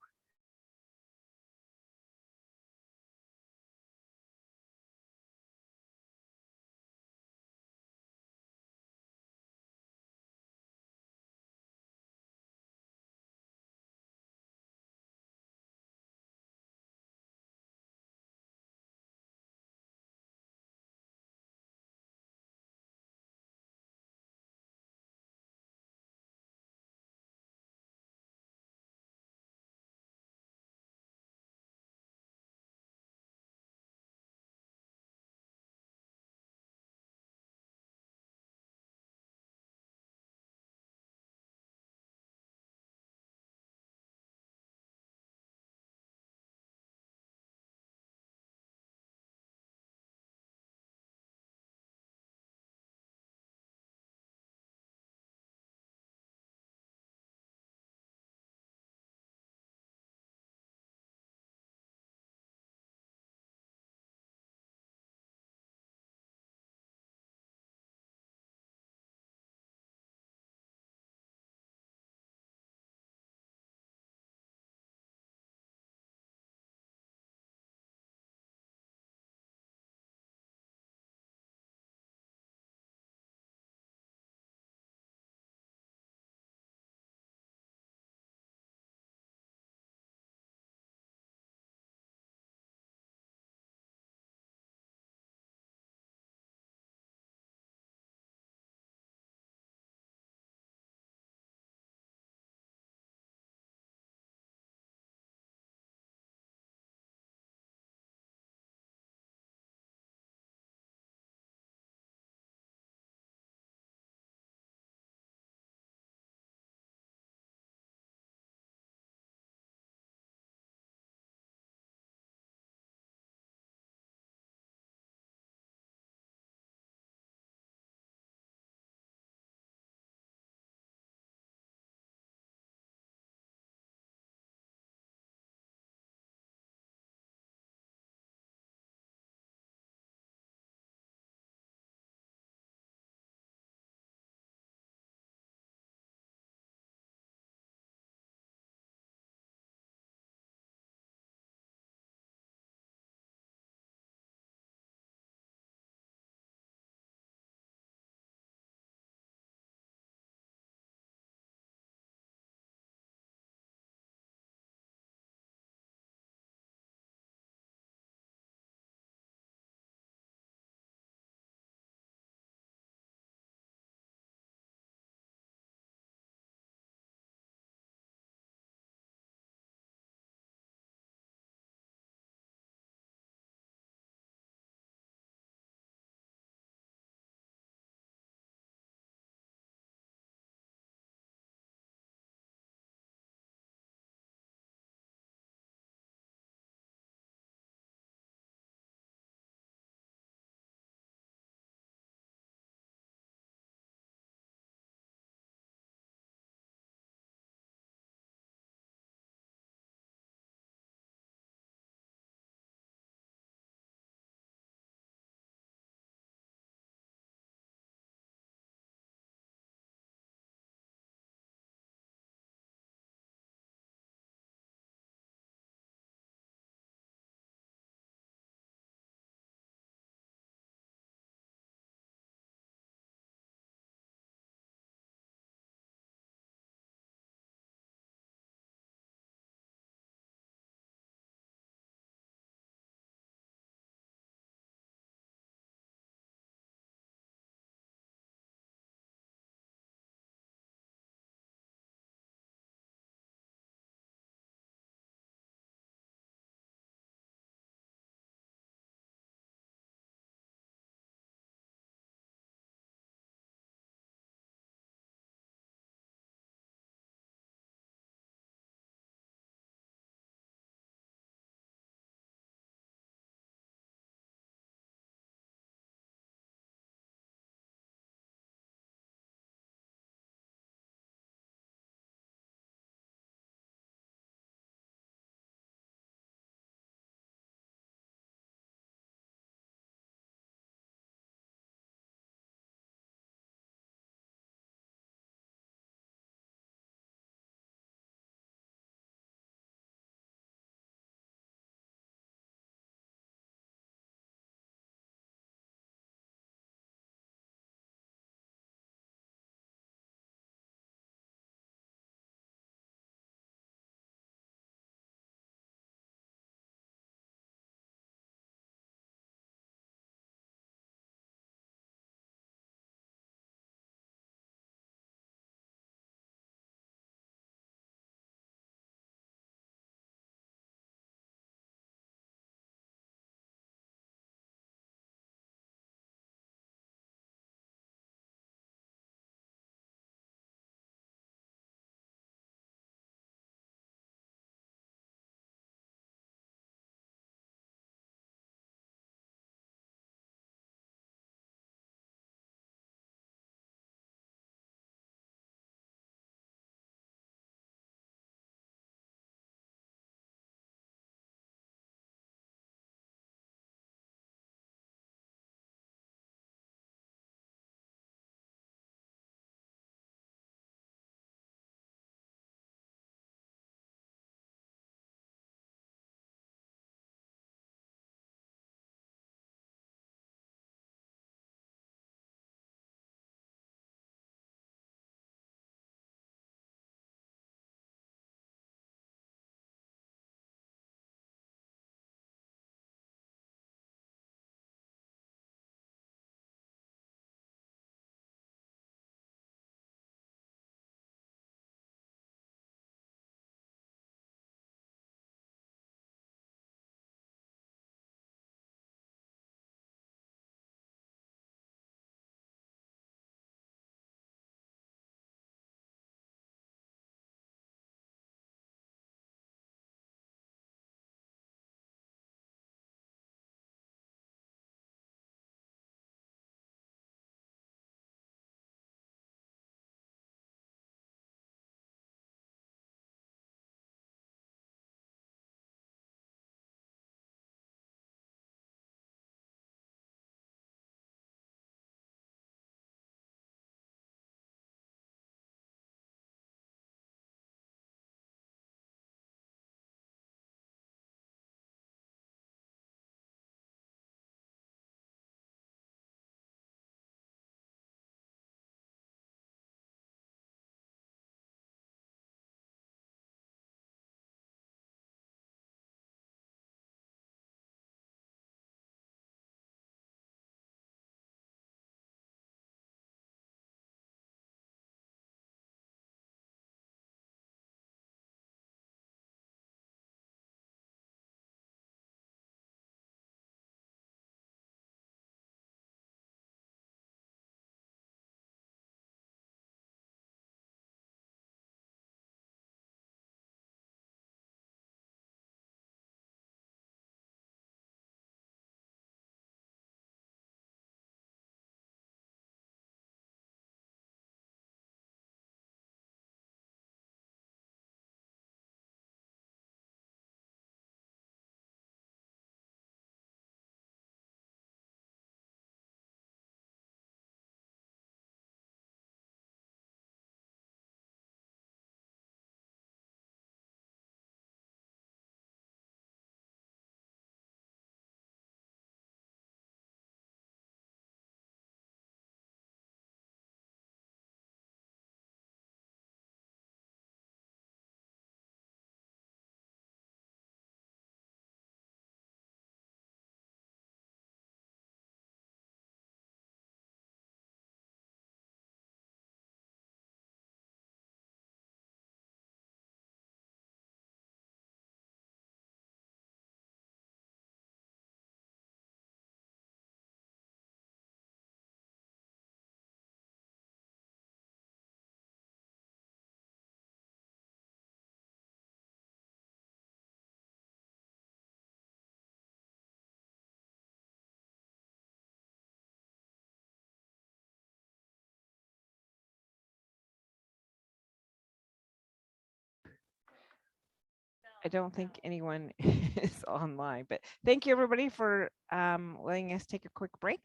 I don't think anyone is online, but thank you everybody for letting us take a quick break.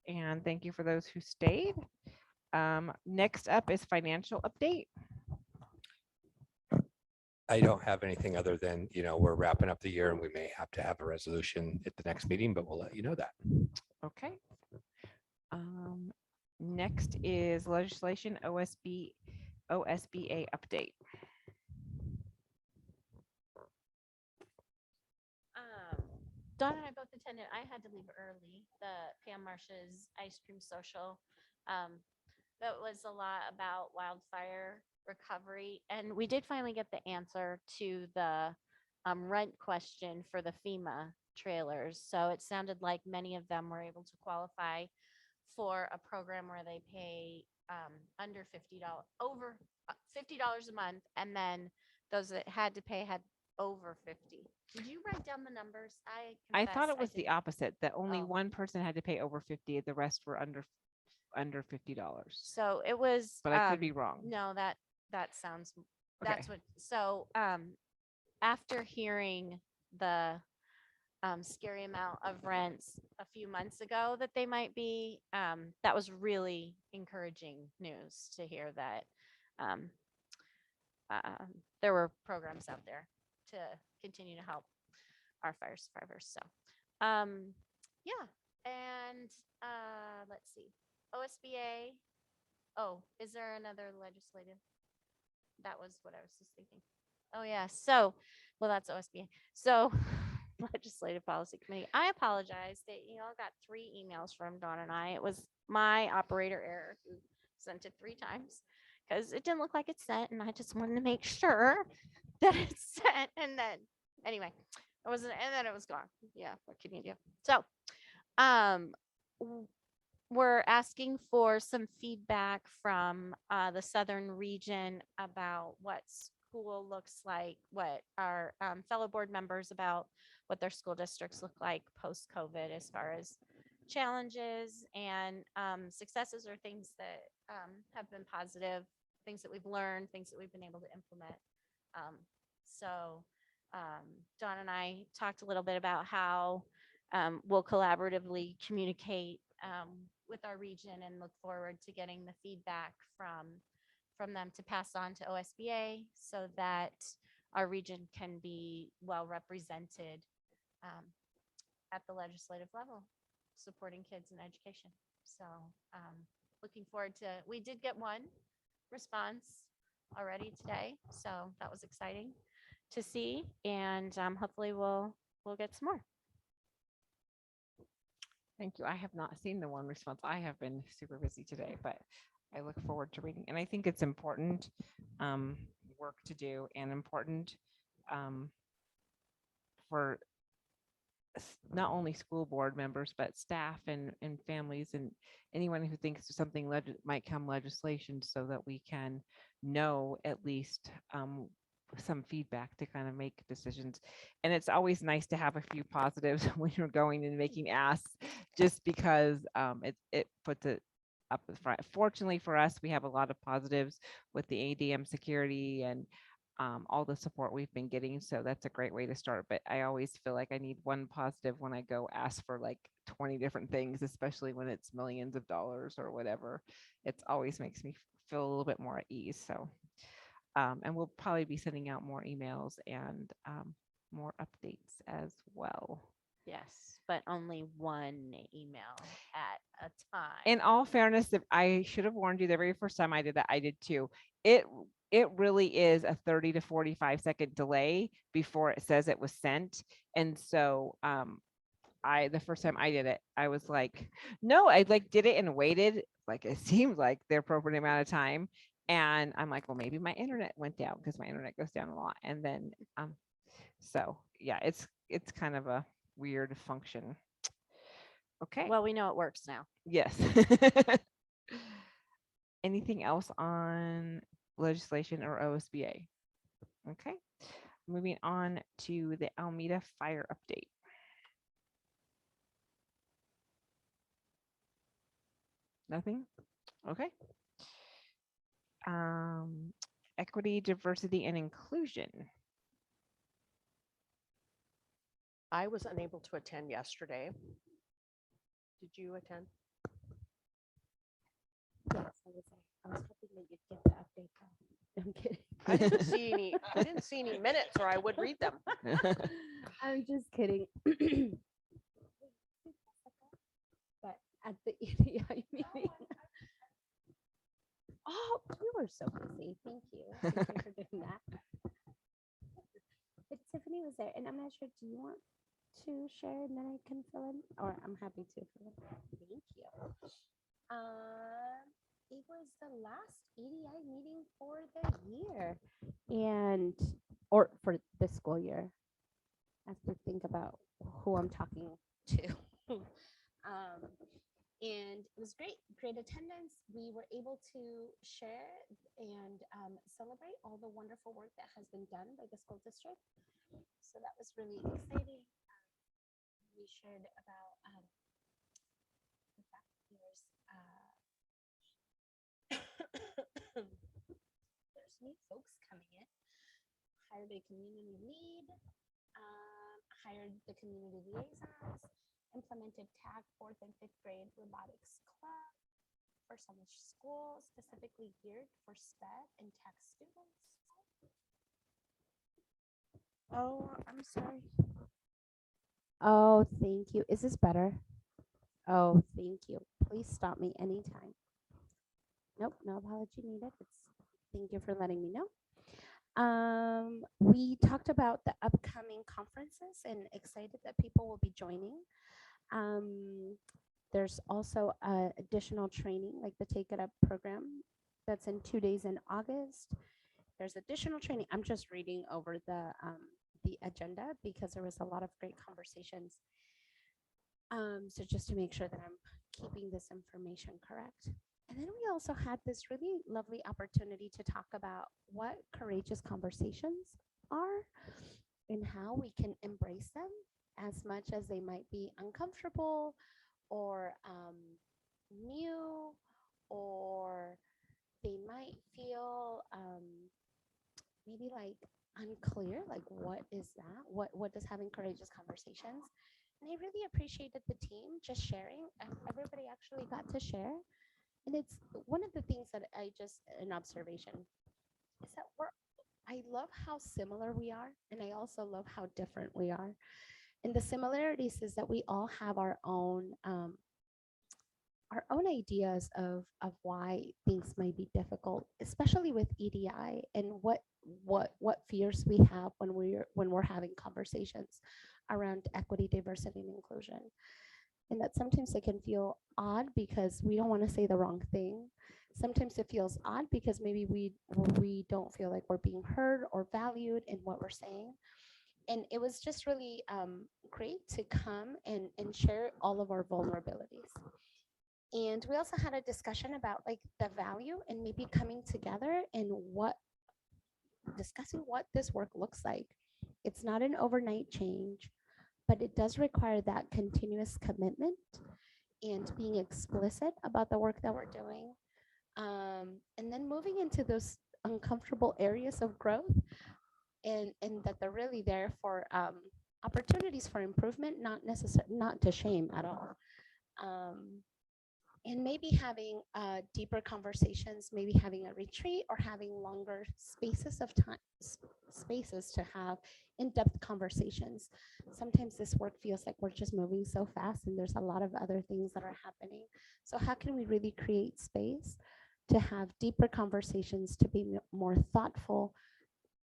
And thank you for those who stayed. Next up is financial update. I don't have anything other than, we're wrapping up the year and we may have to have a resolution at the next meeting, but we'll let you know that. Okay. Next is legislation OSBA update. Dawn and I both attended. I had to leave early. The Pam Marsh's ice cream social. That was a lot about wildfire recovery, and we did finally get the answer to the rent question for the FEMA trailers. So it sounded like many of them were able to qualify for a program where they pay under $50, over $50 a month, and then those that had to pay had over 50. Did you write down the numbers? I thought confess it was the didn't. opposite, that only Oh. one person had to pay over 50, the rest were under $50. So it was. But I could be wrong. No, that sounds. Okay. That's what. So after hearing the scary amount of rents a few months ago that they might be, that was really encouraging news to hear that there were programs out there to continue to help our fire survivors. So yeah, and let's see, OSBA. Oh, is there another legislative? That was what I was just thinking. Oh yeah, so well, that's OSBA. So Legislative Policy Committee. I apologize that you all got 3 emails from Dawn and I. It was my operator error who sent it 3 times because it didn't look like it's sent, and I just wanted to make sure that it's sent. And then anyway, it wasn't, and then it was gone. Yeah, what can you do? So we're asking for some feedback from the southern region about what school looks like, what our fellow board members about what their school districts look like post-COVID as far as challenges and successes, or things that have been positive, things that we've learned, things that we've been able to implement. So Dawn and I talked a little bit about how we'll collaboratively communicate with our region and look forward to getting the feedback from them to pass on to OSBA so that our region can be well represented at the legislative level, supporting kids in education. So looking forward to, we did get one response already today, so that was exciting to see, and hopefully we'll get some more. Thank you. I have not seen the one response. I have been super busy today, but I look forward to reading. And I think it's important work to do, and important for not only school board members, but staff and families and anyone who thinks something might come legislation, so that we can know at least some feedback to kind of make decisions. And it's always nice to have a few positives when you're going and making asks, just because it puts it up in front. Fortunately for us, we have a lot of positives with the ADM security and all the support we've been getting. So that's a great way to start. But I always feel like I need one positive when I go ask for like 20 different things, especially when it's millions of dollars or whatever. It always makes me feel a little bit more at ease. So and we'll probably be sending out more emails and more updates as well. Yes, but only one email at a time. In all fairness, if I should have warned you the very first time I did that, I did too. It really is a 30 to 45-second delay before it says it was sent. And so the first time I did it, I was like, no, I like did it and waited like it seemed like the appropriate amount of time. And I'm like, well, maybe my internet went down, because my internet goes down a lot. And then so yeah, it's kind of a weird function. Okay. Well, we know it works now. Yes. Anything else on legislation or OSBA? Okay. Moving on to the Alameda fire update. Nothing? Okay. Equity, diversity, and inclusion. I was unable to attend yesterday. Did you attend? Yes, I was there. I was hoping that you'd get the update. though. I'm kidding. I didn't see any minutes, or I would read them. I'm just kidding. But at the EDI meeting. Oh, you were so busy. Thank you. Thank you for doing that. But Tiffany was there, and I'm not sure. Do you want to share, and then I can fill in, or I'm happy to fill in. Thank you. It was the last EDI meeting for the year, and or for this school year. I have to think about who I'm talking to. And it was great attendance. We were able to share and celebrate all the wonderful work that has been done by the school district. So that was really exciting. We shared about the fact that there's new folks coming in. Hired a community lead, hired the community liaisons, implemented TAG 4th and 5th grade robotics club for summer school, specifically geared for SPED and tech students. Oh, I'm sorry. Oh, thank you. Is this better? Oh, thank you. Please stop me anytime. Nope, no apology needed. Thank you for letting me know. We talked about the upcoming conferences and excited that people will be joining. There's also additional training like the Take It Up program that's in 2 days in August. There's additional training. I'm just reading over the agenda because there was a lot of great conversations. So just to make sure that I'm keeping this information correct. And then we also had this really lovely opportunity to talk about what courageous conversations are and how we can embrace them as much as they might be uncomfortable or new, or they might feel maybe like unclear, like what is that? What does having courageous conversations? And I really appreciated the team just sharing. Everybody actually got to share. And it's one of the things that an observation is that I love how similar we are. And I also love how different we are. And the similarities is that we all have our own ideas of why things might be difficult, especially with EDI and what fears we have when we're having conversations around equity, diversity, and inclusion. And that sometimes it can feel odd because we don't want to say the wrong thing. Sometimes it feels odd because maybe we don't feel like we're being heard or valued in what we're saying. And it was just really great to come and share all of our vulnerabilities. And we also had a discussion about like the value and maybe coming together and discussing what this work looks like. It's not an overnight change, but it does require that continuous commitment and being explicit about the work that we're doing. And then moving into those uncomfortable areas of growth and that they're really there for opportunities for improvement, not to shame at all. And maybe having deeper conversations, maybe having a retreat or having longer spaces of time, spaces to have in-depth conversations. Sometimes this work feels like we're just moving so fast and there's a lot of other things that are happening. So how can we really create space to have deeper conversations, to be more thoughtful?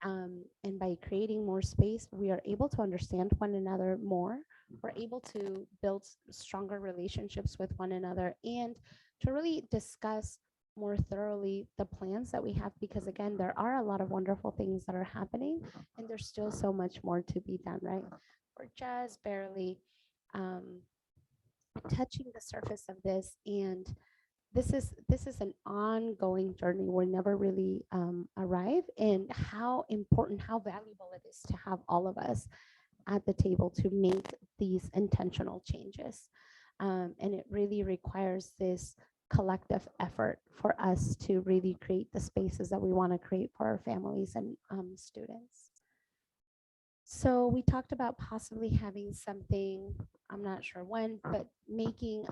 And by creating more space, we are able to understand one another more. We're able to build stronger relationships with one another and to really discuss more thoroughly the plans that we have, because again, there are a lot of wonderful things that are happening and there's still so much more to be done, right? We're just barely touching the surface of this, and this is an ongoing journey. We'll never really arrive, and how important, how valuable it is to have all of us at the table to make these intentional changes. And it really requires this collective effort for us to really create the spaces that we want to create for our families and students. So we talked about possibly having something, I'm not sure when, but making it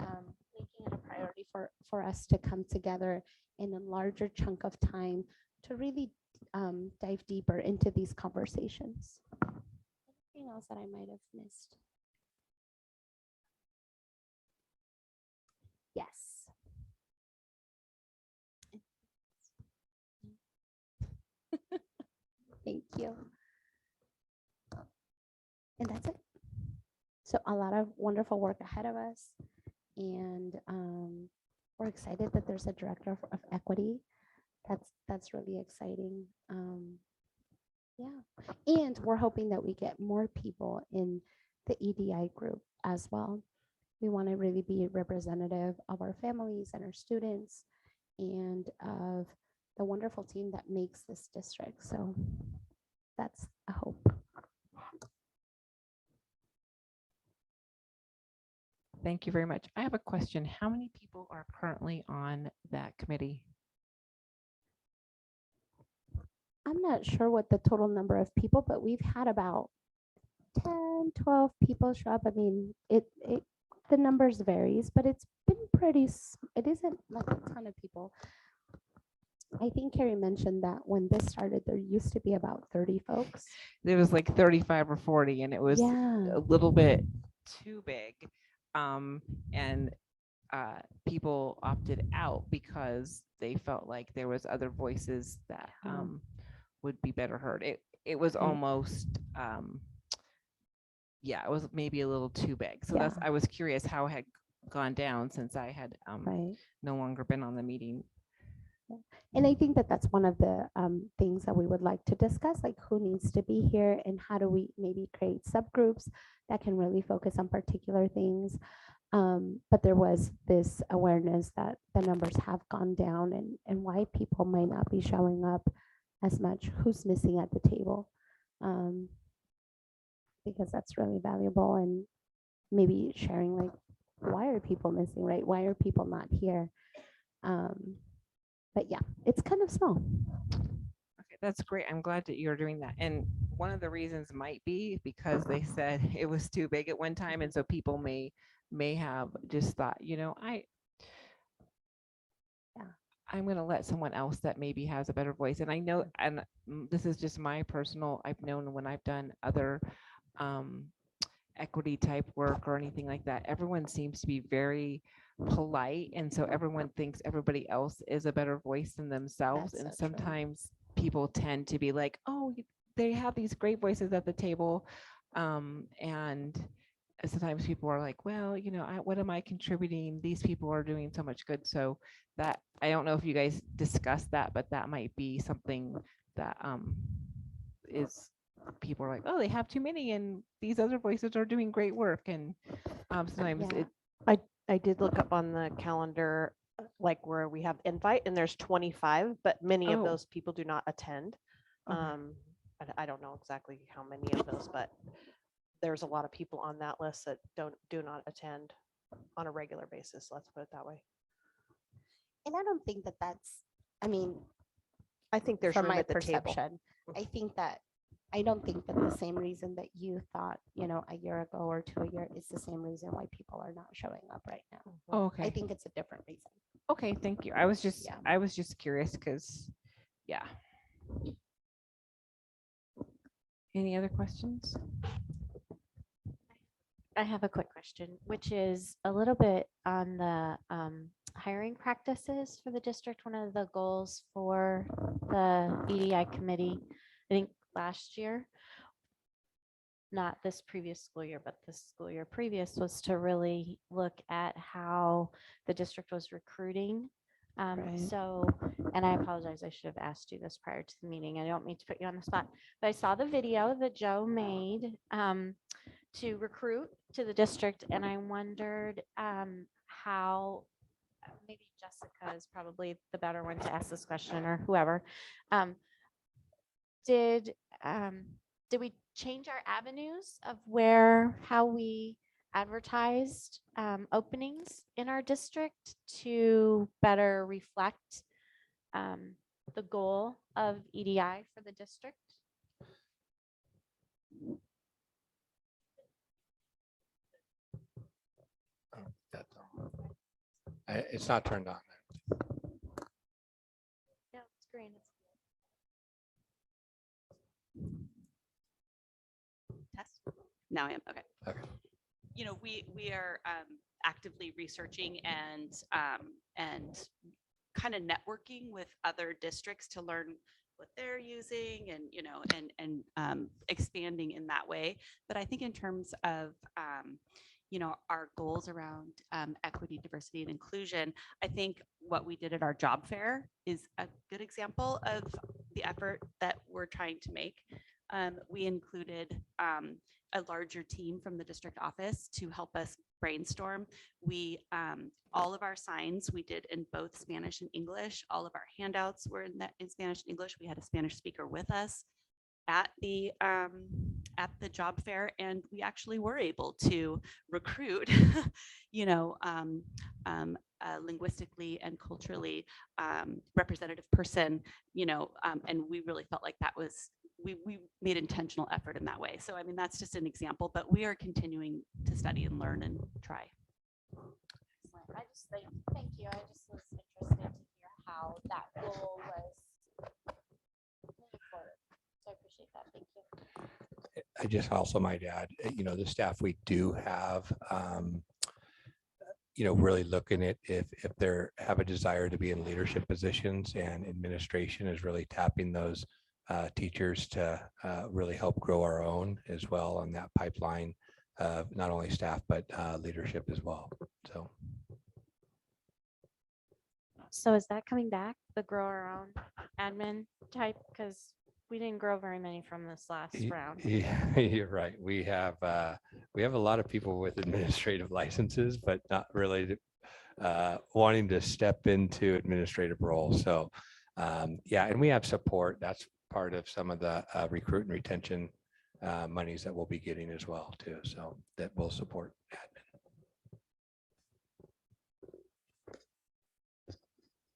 a priority for us to come together in a larger chunk of time to really dive deeper into these conversations. Anything else that I might have missed? Yes. Thank you. And that's it. So a lot of wonderful work ahead of us. And we're excited that there's a director of equity. That's really exciting. Yeah. And we're hoping that we get more people in the EDI group as well. We want to really be representative of our families and our students and of the wonderful team that makes this district. So that's a hope. Thank you very much. I have a question. How many people are currently on that committee? I'm not sure what the total number of people, but we've had about 10, 12 people show up. I mean, the numbers varies, but it's been pretty, it isn't like a ton of people. I think Carrie mentioned that when this started, there used to be about 30 folks. There was like 35 or 40, and it was Yeah. a little bit too big. And people opted out because they felt like there was other voices that would be better heard. It was almost yeah, it was maybe a little too big. So that's, I was curious how it had gone down since I had no longer been on the meeting. And I think that that's one of the things that we would like to discuss, like who needs to be here and how do we maybe create subgroups that can really focus on particular things. But there was this awareness that the numbers have gone down and why people might not be showing up as much, who's missing at the table. Because that's really valuable, and maybe sharing like, why are people missing, right? Why are people not here? But yeah, it's kind of small. Okay, that's great. I'm glad that you're doing that. And one of the reasons might be because they said it was too big at one time. And so people may have just thought, you know, I'm going to let someone else that maybe has a better voice. And I know, and this is just my personal, I've known when I've done other equity type work or anything like that, everyone seems to be very polite. And so everyone thinks everybody else is a better voice than themselves. That's And so true. sometimes people tend to be like, oh, they have these great voices at the table. And sometimes people are like, well, you know, what am I contributing? These people are doing so much good. So that, I don't know if you guys discussed that, but that might be something that is, people are like, oh, they have too many and these other voices are doing great work. And sometimes I did look up on the calendar, like where we have invite, and there's 25, but many of those people do not attend. I don't know exactly how many of those, but there's a lot of people on that list that do not attend on a regular basis. Let's put it that way. And I don't think that that's, I mean, I think there's from room my at the table. perception, I don't think that the same reason that you thought, you know, a year ago or 2 years is the same reason why people are not showing up right now. Oh, okay. I think it's a different reason. Okay, thank you. I was just curious because, yeah. Any other questions? I have a quick question, which is a little bit on the hiring practices for the district. One of the goals for the EDI committee, I think last year, not this previous school year, but the school year previous, was to really look at how the district was recruiting. So, and I apologize, I should have asked you this prior to the meeting. I don't mean to put you on the spot, but I saw the video that Joe made to recruit to the district, and I wondered how, maybe Jessica is probably the better one to ask this question, or whoever. Did we change our avenues of how we advertised openings in our district to better reflect the goal of EDI for the district? It's not turned on. No, it's green. Test? Now I am, okay. Okay. You know, we are actively researching and kind of networking with other districts to learn what they're using and, you know, and expanding in that way. But I think in terms of, you know, our goals around equity, diversity, and inclusion, I think what we did at our job fair is a good example of the effort that we're trying to make. We included a larger team from the district office to help us brainstorm. We, all of our signs we did in both Spanish and English. All of our handouts were in Spanish and English. We had a Spanish speaker with us at the job fair, and we actually were able to recruit, you know, linguistically and culturally representative person, you know, and we really felt like that was, we made intentional effort in that way. So, I mean, that's just an example, but we are continuing to study and learn and try. Excellent. I just thank you. I just was interested to hear how that goal was moving forward. So I appreciate that. Thank you. I just also might add, you know, the staff we do have, you know, really looking at if they have a desire to be in leadership positions, and administration is really tapping those teachers to really help grow our own as well on that pipeline of not only staff, but leadership as well. So is that coming back, the grow our own admin type? Because we didn't grow very many from this last round. Yeah, you're right. We have a lot of people with administrative licenses, but not really wanting to step into administrative roles. So yeah, and we have support. That's part of some of the recruit and retention monies that we'll be getting as well too. So that will support admin.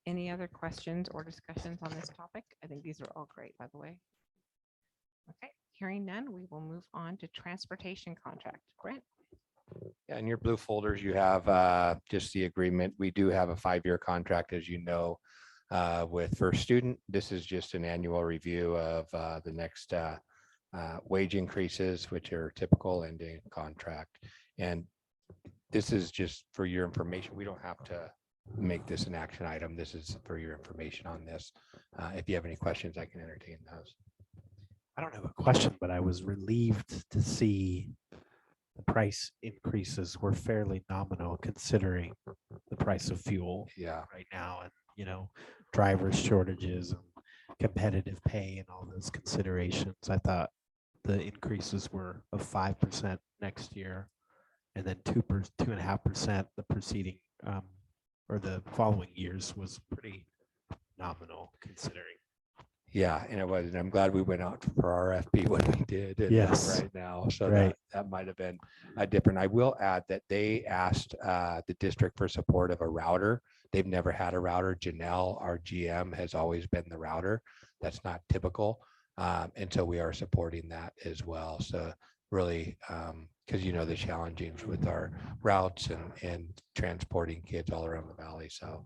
Any other questions or discussions on this topic? I think these are all great, by the way. Okay, hearing none, we will move on to transportation contract. Grant. Yeah, in your blue folders, you have just the agreement. We do have a 5-year contract, as you know, with First Student. This is just an annual review of the next wage increases, which are typical ending contract. And this is just for your information. We don't have to make this an action item. This is for your information on this. If you have any questions, I can entertain those. I don't have a question, but I was relieved to see the price increases were fairly nominal considering the price of fuel right now, and, you know, driver shortages and competitive pay and all those considerations. I thought the increases were of 5% next year, and then 2.5% the preceding or the following years was pretty nominal considering. Yeah, and it was, and I'm glad we went out for RFP when we did. And Yes. Right now, so Right. that might have been different. I will add that they asked the district for support of a router. They've never had a router. Janelle, our GM, has always been the router. That's not typical, and so we are supporting that as well. So really, because you know the challenges with our routes and transporting kids all around the valley. So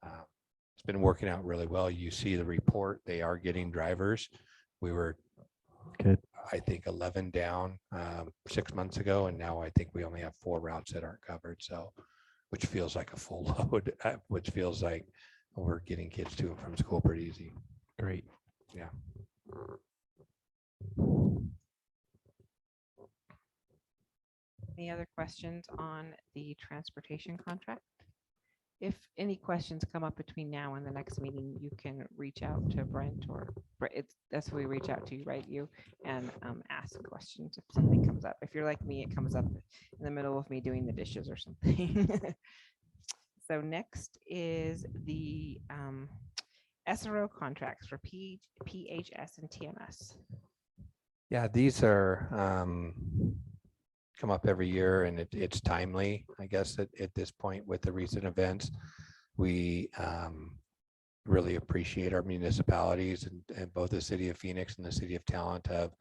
it's been working out really well. You see the report, they are getting drivers. We were good, I think 11 down 6 months ago, and now I think we only have 4 routes that aren't covered. So, which feels like a full load, which feels like we're getting kids to and from school pretty easy. Great. Yeah. Any other questions on the transportation contract? If any questions come up between now and the next meeting, you can reach out to Brent or that's who we reach out to, right? You and ask questions if something comes up. If you're like me, it comes up in the middle of me doing the dishes or something. So next is the SRO contracts for PHS and TMS. Yeah, these are come up every year, and it's timely, I guess, at this point with the recent events. We really appreciate our municipalities and both the city of Phoenix and the city of Talent of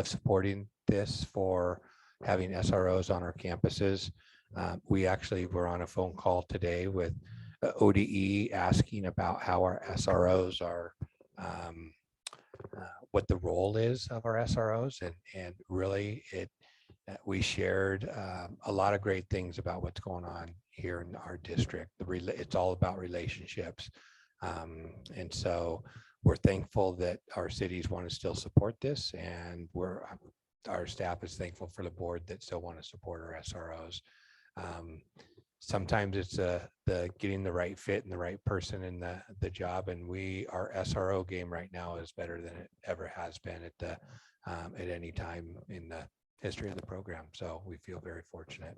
supporting this for having SROs on our campuses. We actually were on a phone call today with ODE asking about how our SROs are, what the role is of our SROs, and really we shared a lot of great things about what's going on here in our district. It's all about relationships. And so we're thankful that our cities want to still support this, and our staff is thankful for the board that still want to support our SROs. Sometimes it's the getting the right fit and the right person in the job, and our SRO game right now is better than it ever has been at any time in the history of the program. So we feel very fortunate.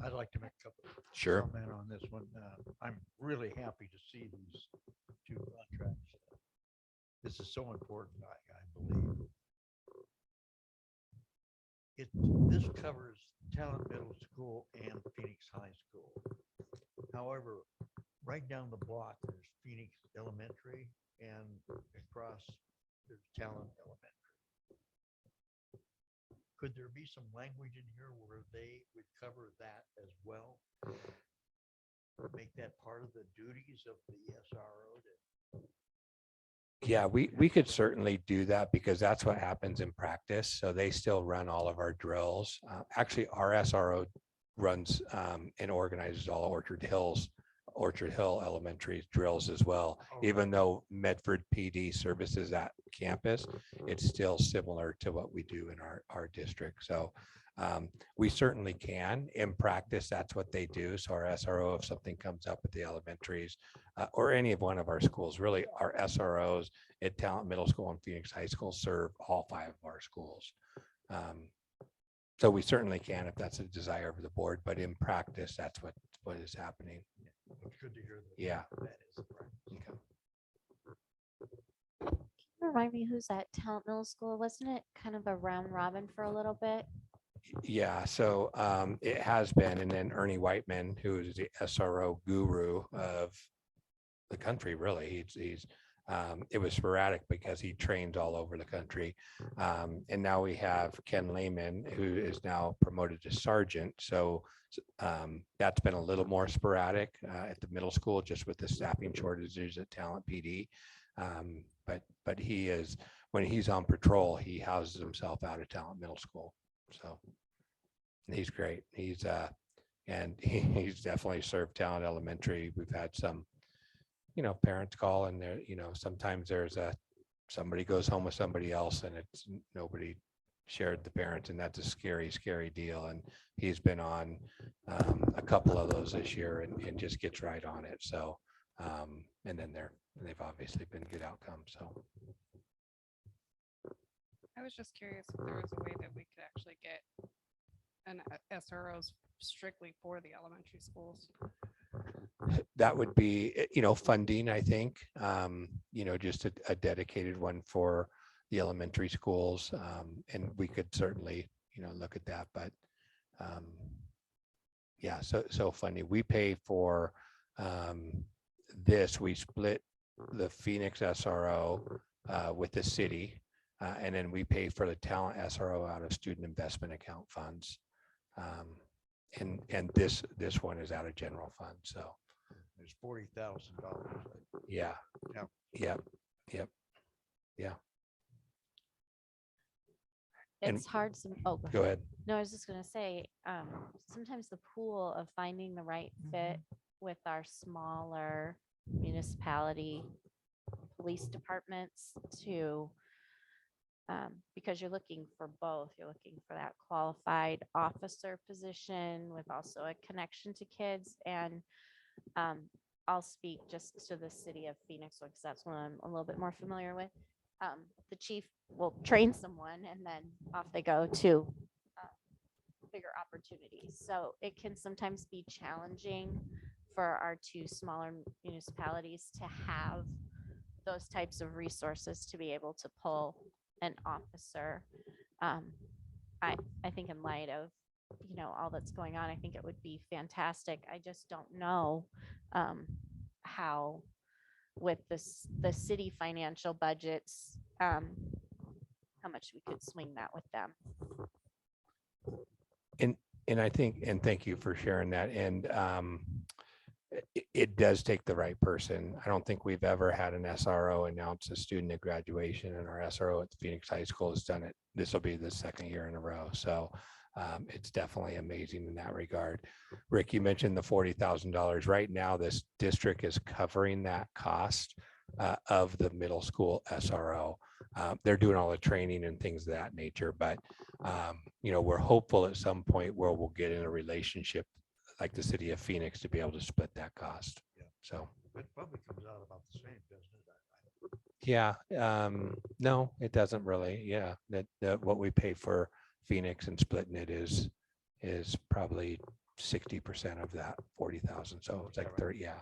I'd like to make a couple Sure. comment on this one. I'm really happy to see these two contracts. This is so important, I believe. This covers Talent Middle School and Phoenix High School. However, right down the block, there's Phoenix Elementary, and across there's Talent Elementary. Could there be some language in here where they would cover that as well? Make that part of the duties of the SRO? Yeah, we could certainly do that, because that's what happens in practice. So they still run all of our drills. Actually, our SRO runs and organizes all Orchard Hill Elementary drills as well. Even though Medford PD services that campus, it's still similar to what we do in our district. So we certainly can. In practice, that's what they do. So our SRO, if something comes up at the elementaries or any of one of our schools, really our SROs at Talent Middle School and Phoenix High School serve all 5 of our schools. So we certainly can if that's a desire of the board, but in practice, that's what is happening. It's good to hear that. Yeah. That is the practice. Okay. Can you remind me who's at Talent Middle School? Wasn't it kind of a round robin for a little bit? Yeah, so it has been, and then Ernie Whiteman, who is the SRO guru of the country, really. It was sporadic because he trains all over the country. And now we have Ken Lehman, who is now promoted to sergeant. So that's been a little more sporadic at the middle school, just with the staffing shortages at Talent PD. But he is, when he's on patrol, he houses himself out of Talent Middle School. So he's great. He's definitely served Talent Elementary. We've had some, parents call, and there, sometimes there's somebody goes home with somebody else, and it's nobody shared the parents, and that's a scary, scary deal. And he's been on a couple of those this year and just gets right on it. So, and then they've obviously been good outcomes. So. I was just curious if there was a way that we could actually get an SROs strictly for the elementary schools. That would be, funding, I think, just a dedicated one for the elementary schools. And we could certainly, look at that, but yeah, so funding. We pay for this, we split the Phoenix SRO with the city. And then we pay for the Talent SRO out of student investment account funds. And this one is out of general fund. So there's $40,000. Yeah. Yep. Yeah. It's And- hard. Go ahead. No, I was just gonna say, sometimes the pool of finding the right fit with our smaller municipality police departments to, because you're looking for both. You're looking for that qualified officer position with also a connection to kids. And I'll speak just to the city of Phoenix because that's one I'm a little bit more familiar with. The chief will train someone and then off they go to bigger opportunities. So it can sometimes be challenging for our 2 smaller municipalities to have those types of resources to be able to pull an officer. I think in light of, all that's going on, I think it would be fantastic. I just don't know how with the city financial budgets, how much we could swing that with them. And I think, and thank you for sharing that. And it does take the right person. I don't think we've ever had an SRO announce a student at graduation, and our SRO at the Phoenix High School has done it. This will be the second year in a row. So it's definitely amazing in that regard. Rick, you mentioned the $40,000. Right now, this district is covering that cost of the middle school SRO. They're doing all the training and things of that nature, but you know, we're hopeful at some point where we'll get in a relationship like the city of Phoenix to be able to split that cost. So It probably comes out about the same, doesn't it? yeah, no, it doesn't really. Yeah, that what we pay for Phoenix and splitting it is probably 60% of that 40,000. So it's like 30. Yeah.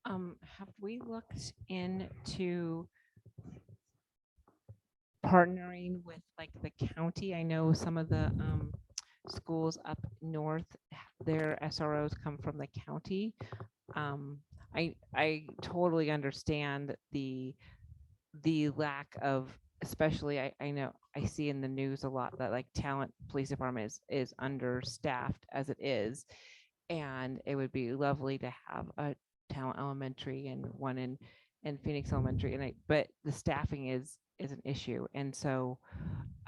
Have we looked into partnering with like the county? I know some of the schools up north, their SROs come from the county. I totally understand the lack of, especially I know I see in the news a lot that like Talent Police Department is understaffed as it is, and it would be lovely to have a Talent Elementary and one in Phoenix Elementary, and but the staffing is an issue, and so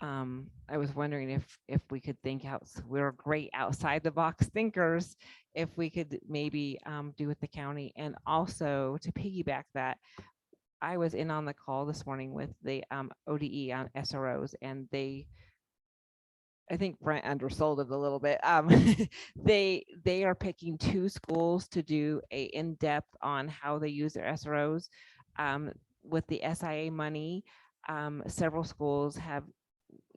I was wondering if we could think out. We're great outside the box thinkers. If we could maybe do with the county, and also to piggyback that, I was in on the call this morning with the ODE on SROs, and I think Brent undersold it a little bit. They are picking 2 schools to do a in-depth on how they use their SROs. With the SIA money, several schools have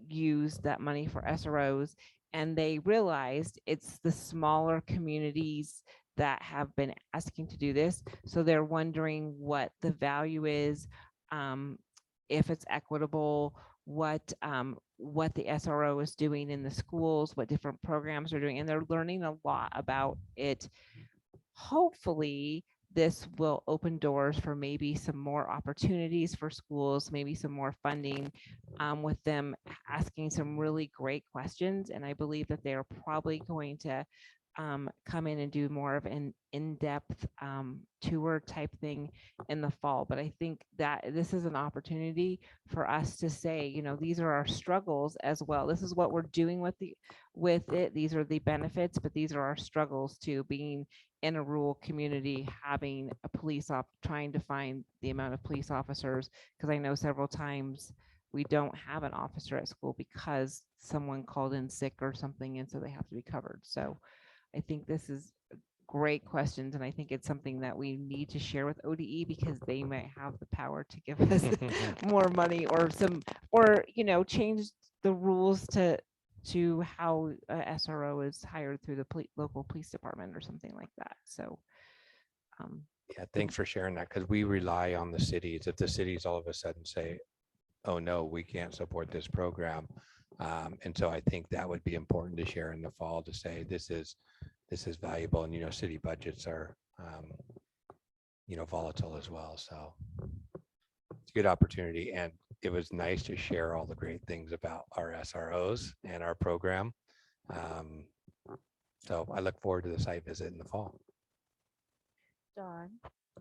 used that money for SROs, and they realized it's the smaller communities that have been asking to do this. So they're wondering what the value is, if it's equitable, what the SRO is doing in the schools, what different programs are doing, and they're learning a lot about it. Hopefully, this will open doors for maybe some more opportunities for schools, maybe some more funding, with them asking some really great questions. And I believe that they're probably going to come in and do more of an in-depth tour type thing in the fall. But I think that this is an opportunity for us to say, you know, these are our struggles as well. This is what we're doing with it. These are the benefits, but these are our struggles too, being in a rural community, having a trying to find the amount of police officers, because I know several times we don't have an officer at school because someone called in sick or something, and so they have to be covered. So I think this is great questions, and I think it's something that we need to share with ODE, because they might have the power to give us more money or you know, change the rules to how SRO is hired through the local police department or something like that. So yeah, thanks for sharing that, because we rely on the cities. If the cities all of a sudden say, oh no, we can't support this program, and so I think that would be important to share in the fall, to say this is valuable. And you know, city budgets are you know, volatile as well, so it's a good opportunity. And it was nice to share all the great things about our SROs and our program. So I look forward to the site visit in the fall. Dawn,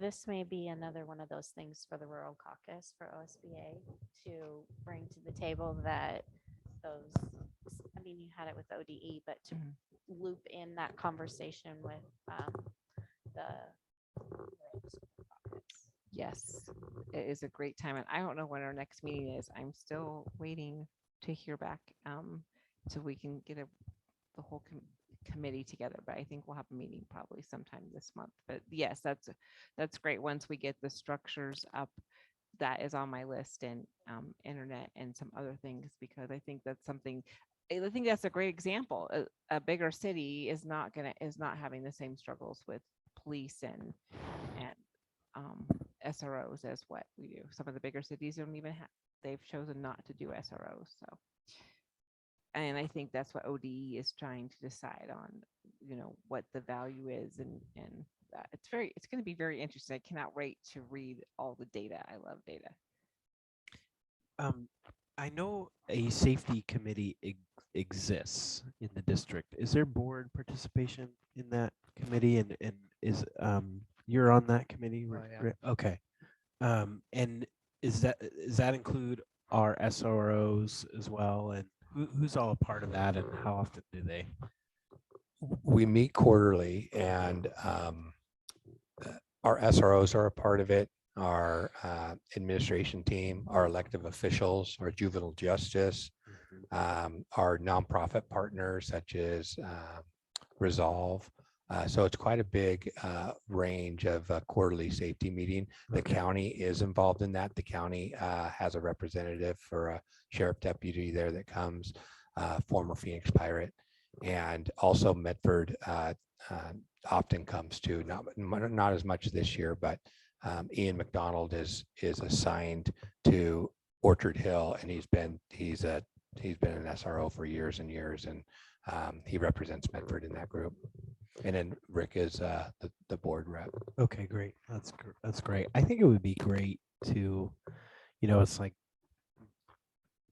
this may be another one of those things for the Rural Caucus for OSBA to bring to the table, that those, I mean, you had it with ODE, but to loop in that conversation with the rural school caucus. yes, it is a great time, and I don't know when our next meeting is. I'm still waiting to hear back, so we can get the whole committee together. But I think we'll have a meeting probably sometime this month. But yes, that's great. Once we get the structures up, that is on my list, and internet and some other things, because I think that's something. I think that's a great example. A bigger city is not having the same struggles with police and SROs as what we do. Some of the bigger cities don't even have. They've chosen not to do SROs. So, and I think that's what ODE is trying to decide on. You know, what the value is, and it's going to be very interesting. I cannot wait to read all the data. I love data. I know a safety committee exists in the district. Is there board participation in that committee? And is you're on that committee? Okay. And does that include our SROs as well? And who's all a part of that, and how often do they? We meet quarterly, and our SROs are a part of it. Our administration team, our elective officials, our juvenile justice, our nonprofit partners such as Resolve. So it's quite a big range of quarterly safety meeting. The county is involved in that. The county has a representative for a sheriff deputy there that comes, former Phoenix Pirate, and also Medford often comes too. Not as much this year, but Ian McDonald is assigned to Orchard Hill, and he's been an SRO for years and years, and he represents Medford in that group. And then Rick is the board rep. Okay, great. That's great. I think it would be great to, it's like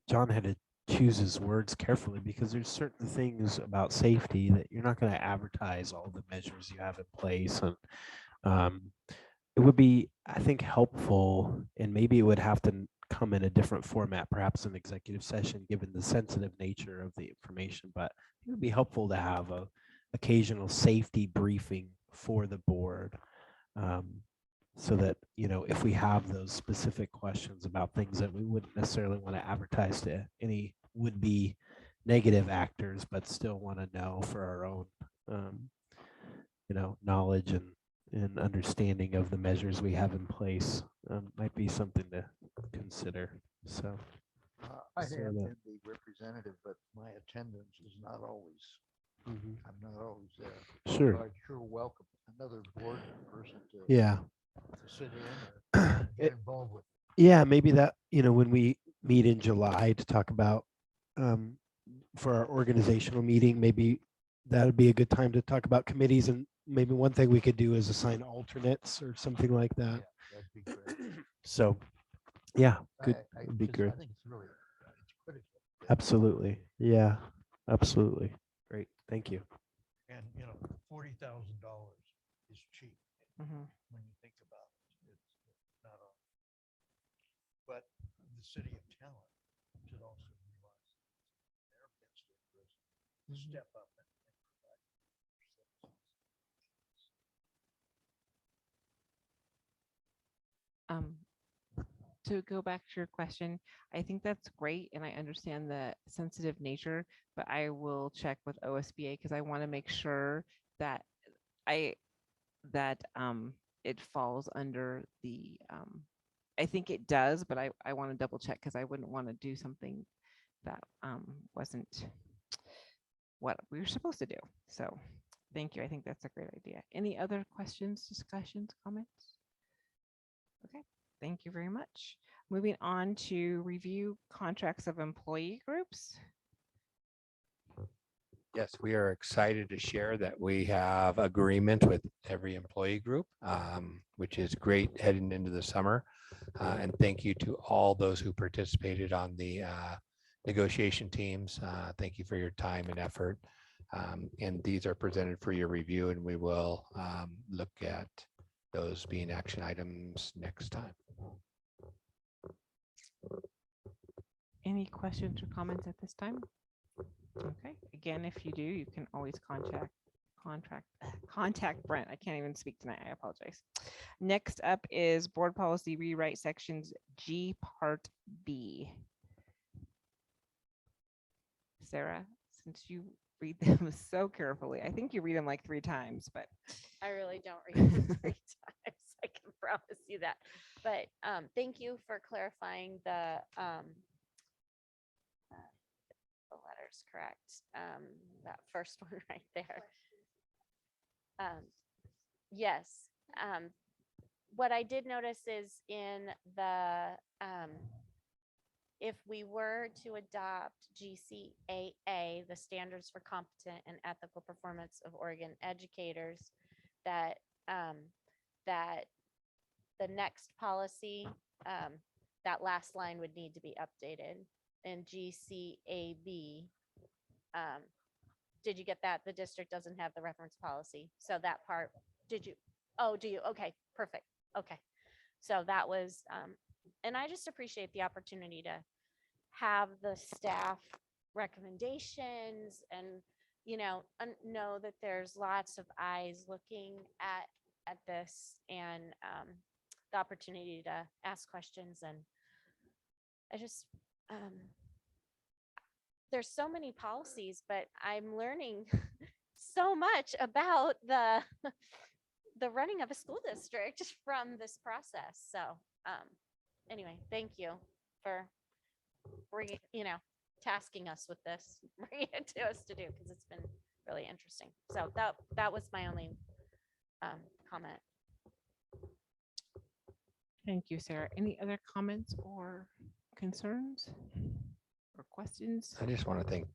John had to choose his words carefully, because there's certain things about safety that you're not going to advertise all the measures you have in place. And it would be, I think, helpful, and maybe it would have to come in a different format, perhaps an executive session, given the sensitive nature of the information. But it would be helpful to have a occasional safety briefing for the board, so that, if we have those specific questions about things that we wouldn't necessarily want to advertise to any would-be negative actors, but still want to know for our own, knowledge and understanding of the measures we have in place, might be something to consider. So I so have that- been the representative, but my attendance is not always, I'm not always there. Sure. So I'd sure welcome another board person to Yeah. to sit in or get involved with. Yeah, maybe that, when we meet in July to talk about, for our organizational meeting, maybe that would be a good time to talk about committees. And maybe one thing we could do is assign alternates or something like that. That'd be great. So, yeah, good. I Would be just- great. I think it's really, it's critical. Absolutely. Yeah, absolutely. Great. Thank you. And, $40,000 is cheap when you think about it. It's not all. But the city of Talent should also realize their best interest to step up and provide services. To go back to your question, I think that's great, and I understand the sensitive nature, but I will check with OSBA, because I want to make sure that it falls under the I think it does, but I want to double check, because I wouldn't want to do something that wasn't what we were supposed to do. So thank you. I think that's a great idea. Any other questions, discussions, comments? Okay, thank you very much. Moving on to review contracts of employee groups. Yes, we are excited to share that we have agreement with every employee group, which is great heading into the summer. And thank you to all those who participated on the negotiation teams. Thank you for your time and effort. And these are presented for your review, and we will look at those being action items next time. Any questions or comments at this time? Okay, again, if you do, you can always contact Brent. I can't even speak tonight. I apologize. Next up is board policy rewrite sections G part B. Sarah, since you read them so carefully, I think you read them like 3 times, but I really don't read them 3 times. I can promise you that. But thank you for clarifying the letters correct. That first one right there. Yes. What I did notice is in the if we were to adopt GCAA, the Standards for Competent and Ethical Performance of Oregon Educators, that that the next policy, that last line would need to be updated. and GCAB. Did you get that? The district doesn't have the reference policy. So that part, did you? Oh, do you? Okay, perfect. Okay. So that was, and I just appreciate the opportunity to have the staff recommendations and, know that there's lots of eyes looking at this and the opportunity to ask questions. And I just, there's so many policies, but I'm learning so much about the running of a school district from this process. So anyway, thank you for bringing, tasking us with this, bringing it to us to do, because it's been really interesting. So that was my only comment. Thank you, Sarah. Any other comments or concerns or questions? I just want to thank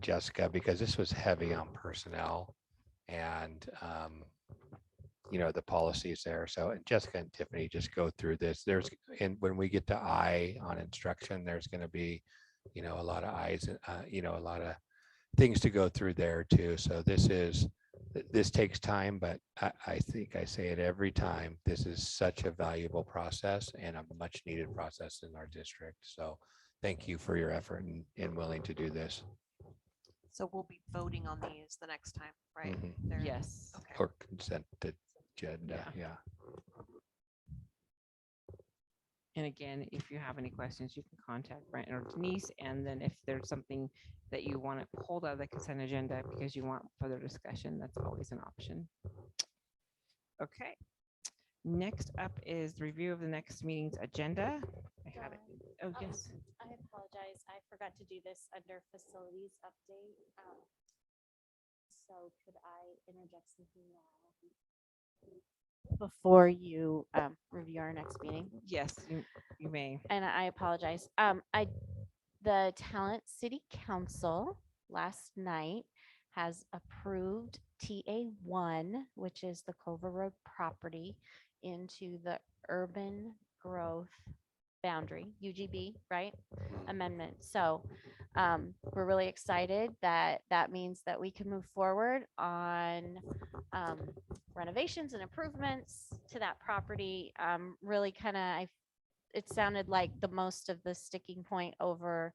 Jessica, because this was heavy on personnel and the policies there. So Jessica and Tiffany just go through this. And when we get to I on instruction, there's going to be, a lot of I's, a lot of things to go through there too. So this takes time, but I think I say it every time. This is such a valuable process and a much needed process in our district. So thank you for your effort and willing to do this. So we'll be voting on these the next time, right? Mhm. They're- Yes. Okay. Or consent to agenda. Yeah. And again, if you have any questions, you can contact Brent or Denise. And then if there's something that you want to hold out of the consent agenda because you want further discussion, that's always an option. Okay. Next up is the review of the next meeting's agenda. I had it. Oh, yes. I apologize. I forgot to do this under facilities update. So could I interject something now before you review our next meeting? Yes, you may. And I apologize. The Talent City Council last night has approved TA1, which is the Culver Road property, into the urban growth boundary, UGB, right? Amendment. So we're really excited that means that we can move forward on renovations and improvements to that property. Really kind of, it sounded like the most of the sticking point over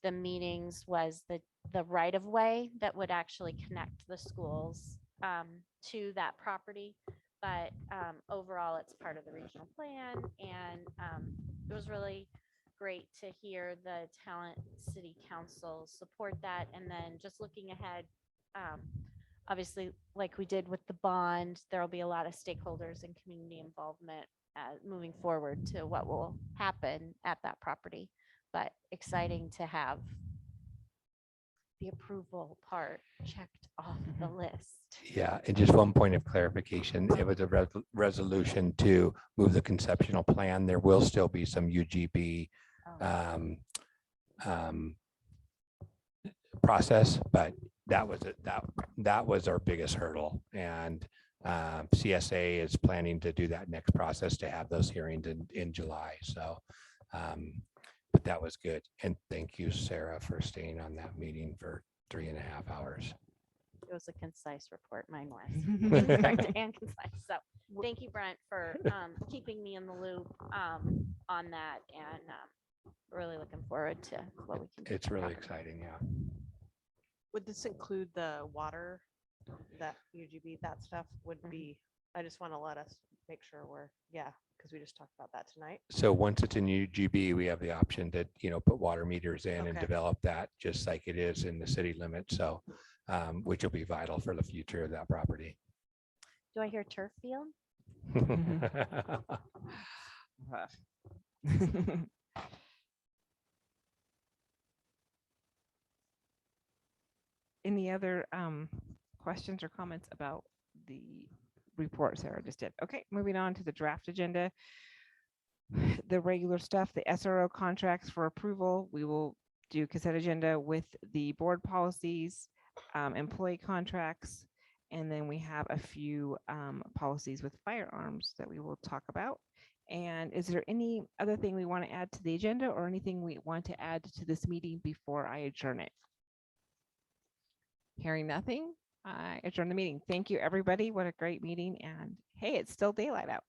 the meetings was the right of way that would actually connect the schools to that property. But overall, it's part of the regional plan, and it was really great to hear the Talent City Council support that. And then just looking ahead, obviously, like we did with the bond, there will be a lot of stakeholders and community involvement moving forward to what will happen at that property. But exciting to have the approval part checked off the list. Yeah, and just one point of clarification, it was a resolution to move the conceptual plan. There will still be some UGB process, but that was our biggest hurdle. And CSA is planning to do that next process to have those hearings in July. So, but that was good. And thank you, Sarah, for staying on that meeting for 3.5 hours. It was a concise report. Mine was direct and concise. So thank you, Brent, for keeping me in the loop on that, and really looking forward to what we can do. It's really exciting. Yeah. Would this include the water, that UGB, that stuff would be, I just want to let us make sure we're, because we just talked about that tonight. So once it's in UGB, we have the option to, put water meters in and Okay. develop that just like it is in the city limits. So, which will be vital for the future of that property. Do I hear turf field? Any other questions or comments about the report Sarah just did? Okay, moving on to the draft agenda. The regular stuff, the SRO contracts for approval. We will do consent agenda with the board policies, employee contracts, and then we have a few policies with firearms that we will talk about. And is there any other thing we want to add to the agenda or anything we want to add to this meeting before I adjourn it? Hearing nothing, I adjourn the meeting. Thank you, everybody. What a great meeting. And hey, it's still daylight out.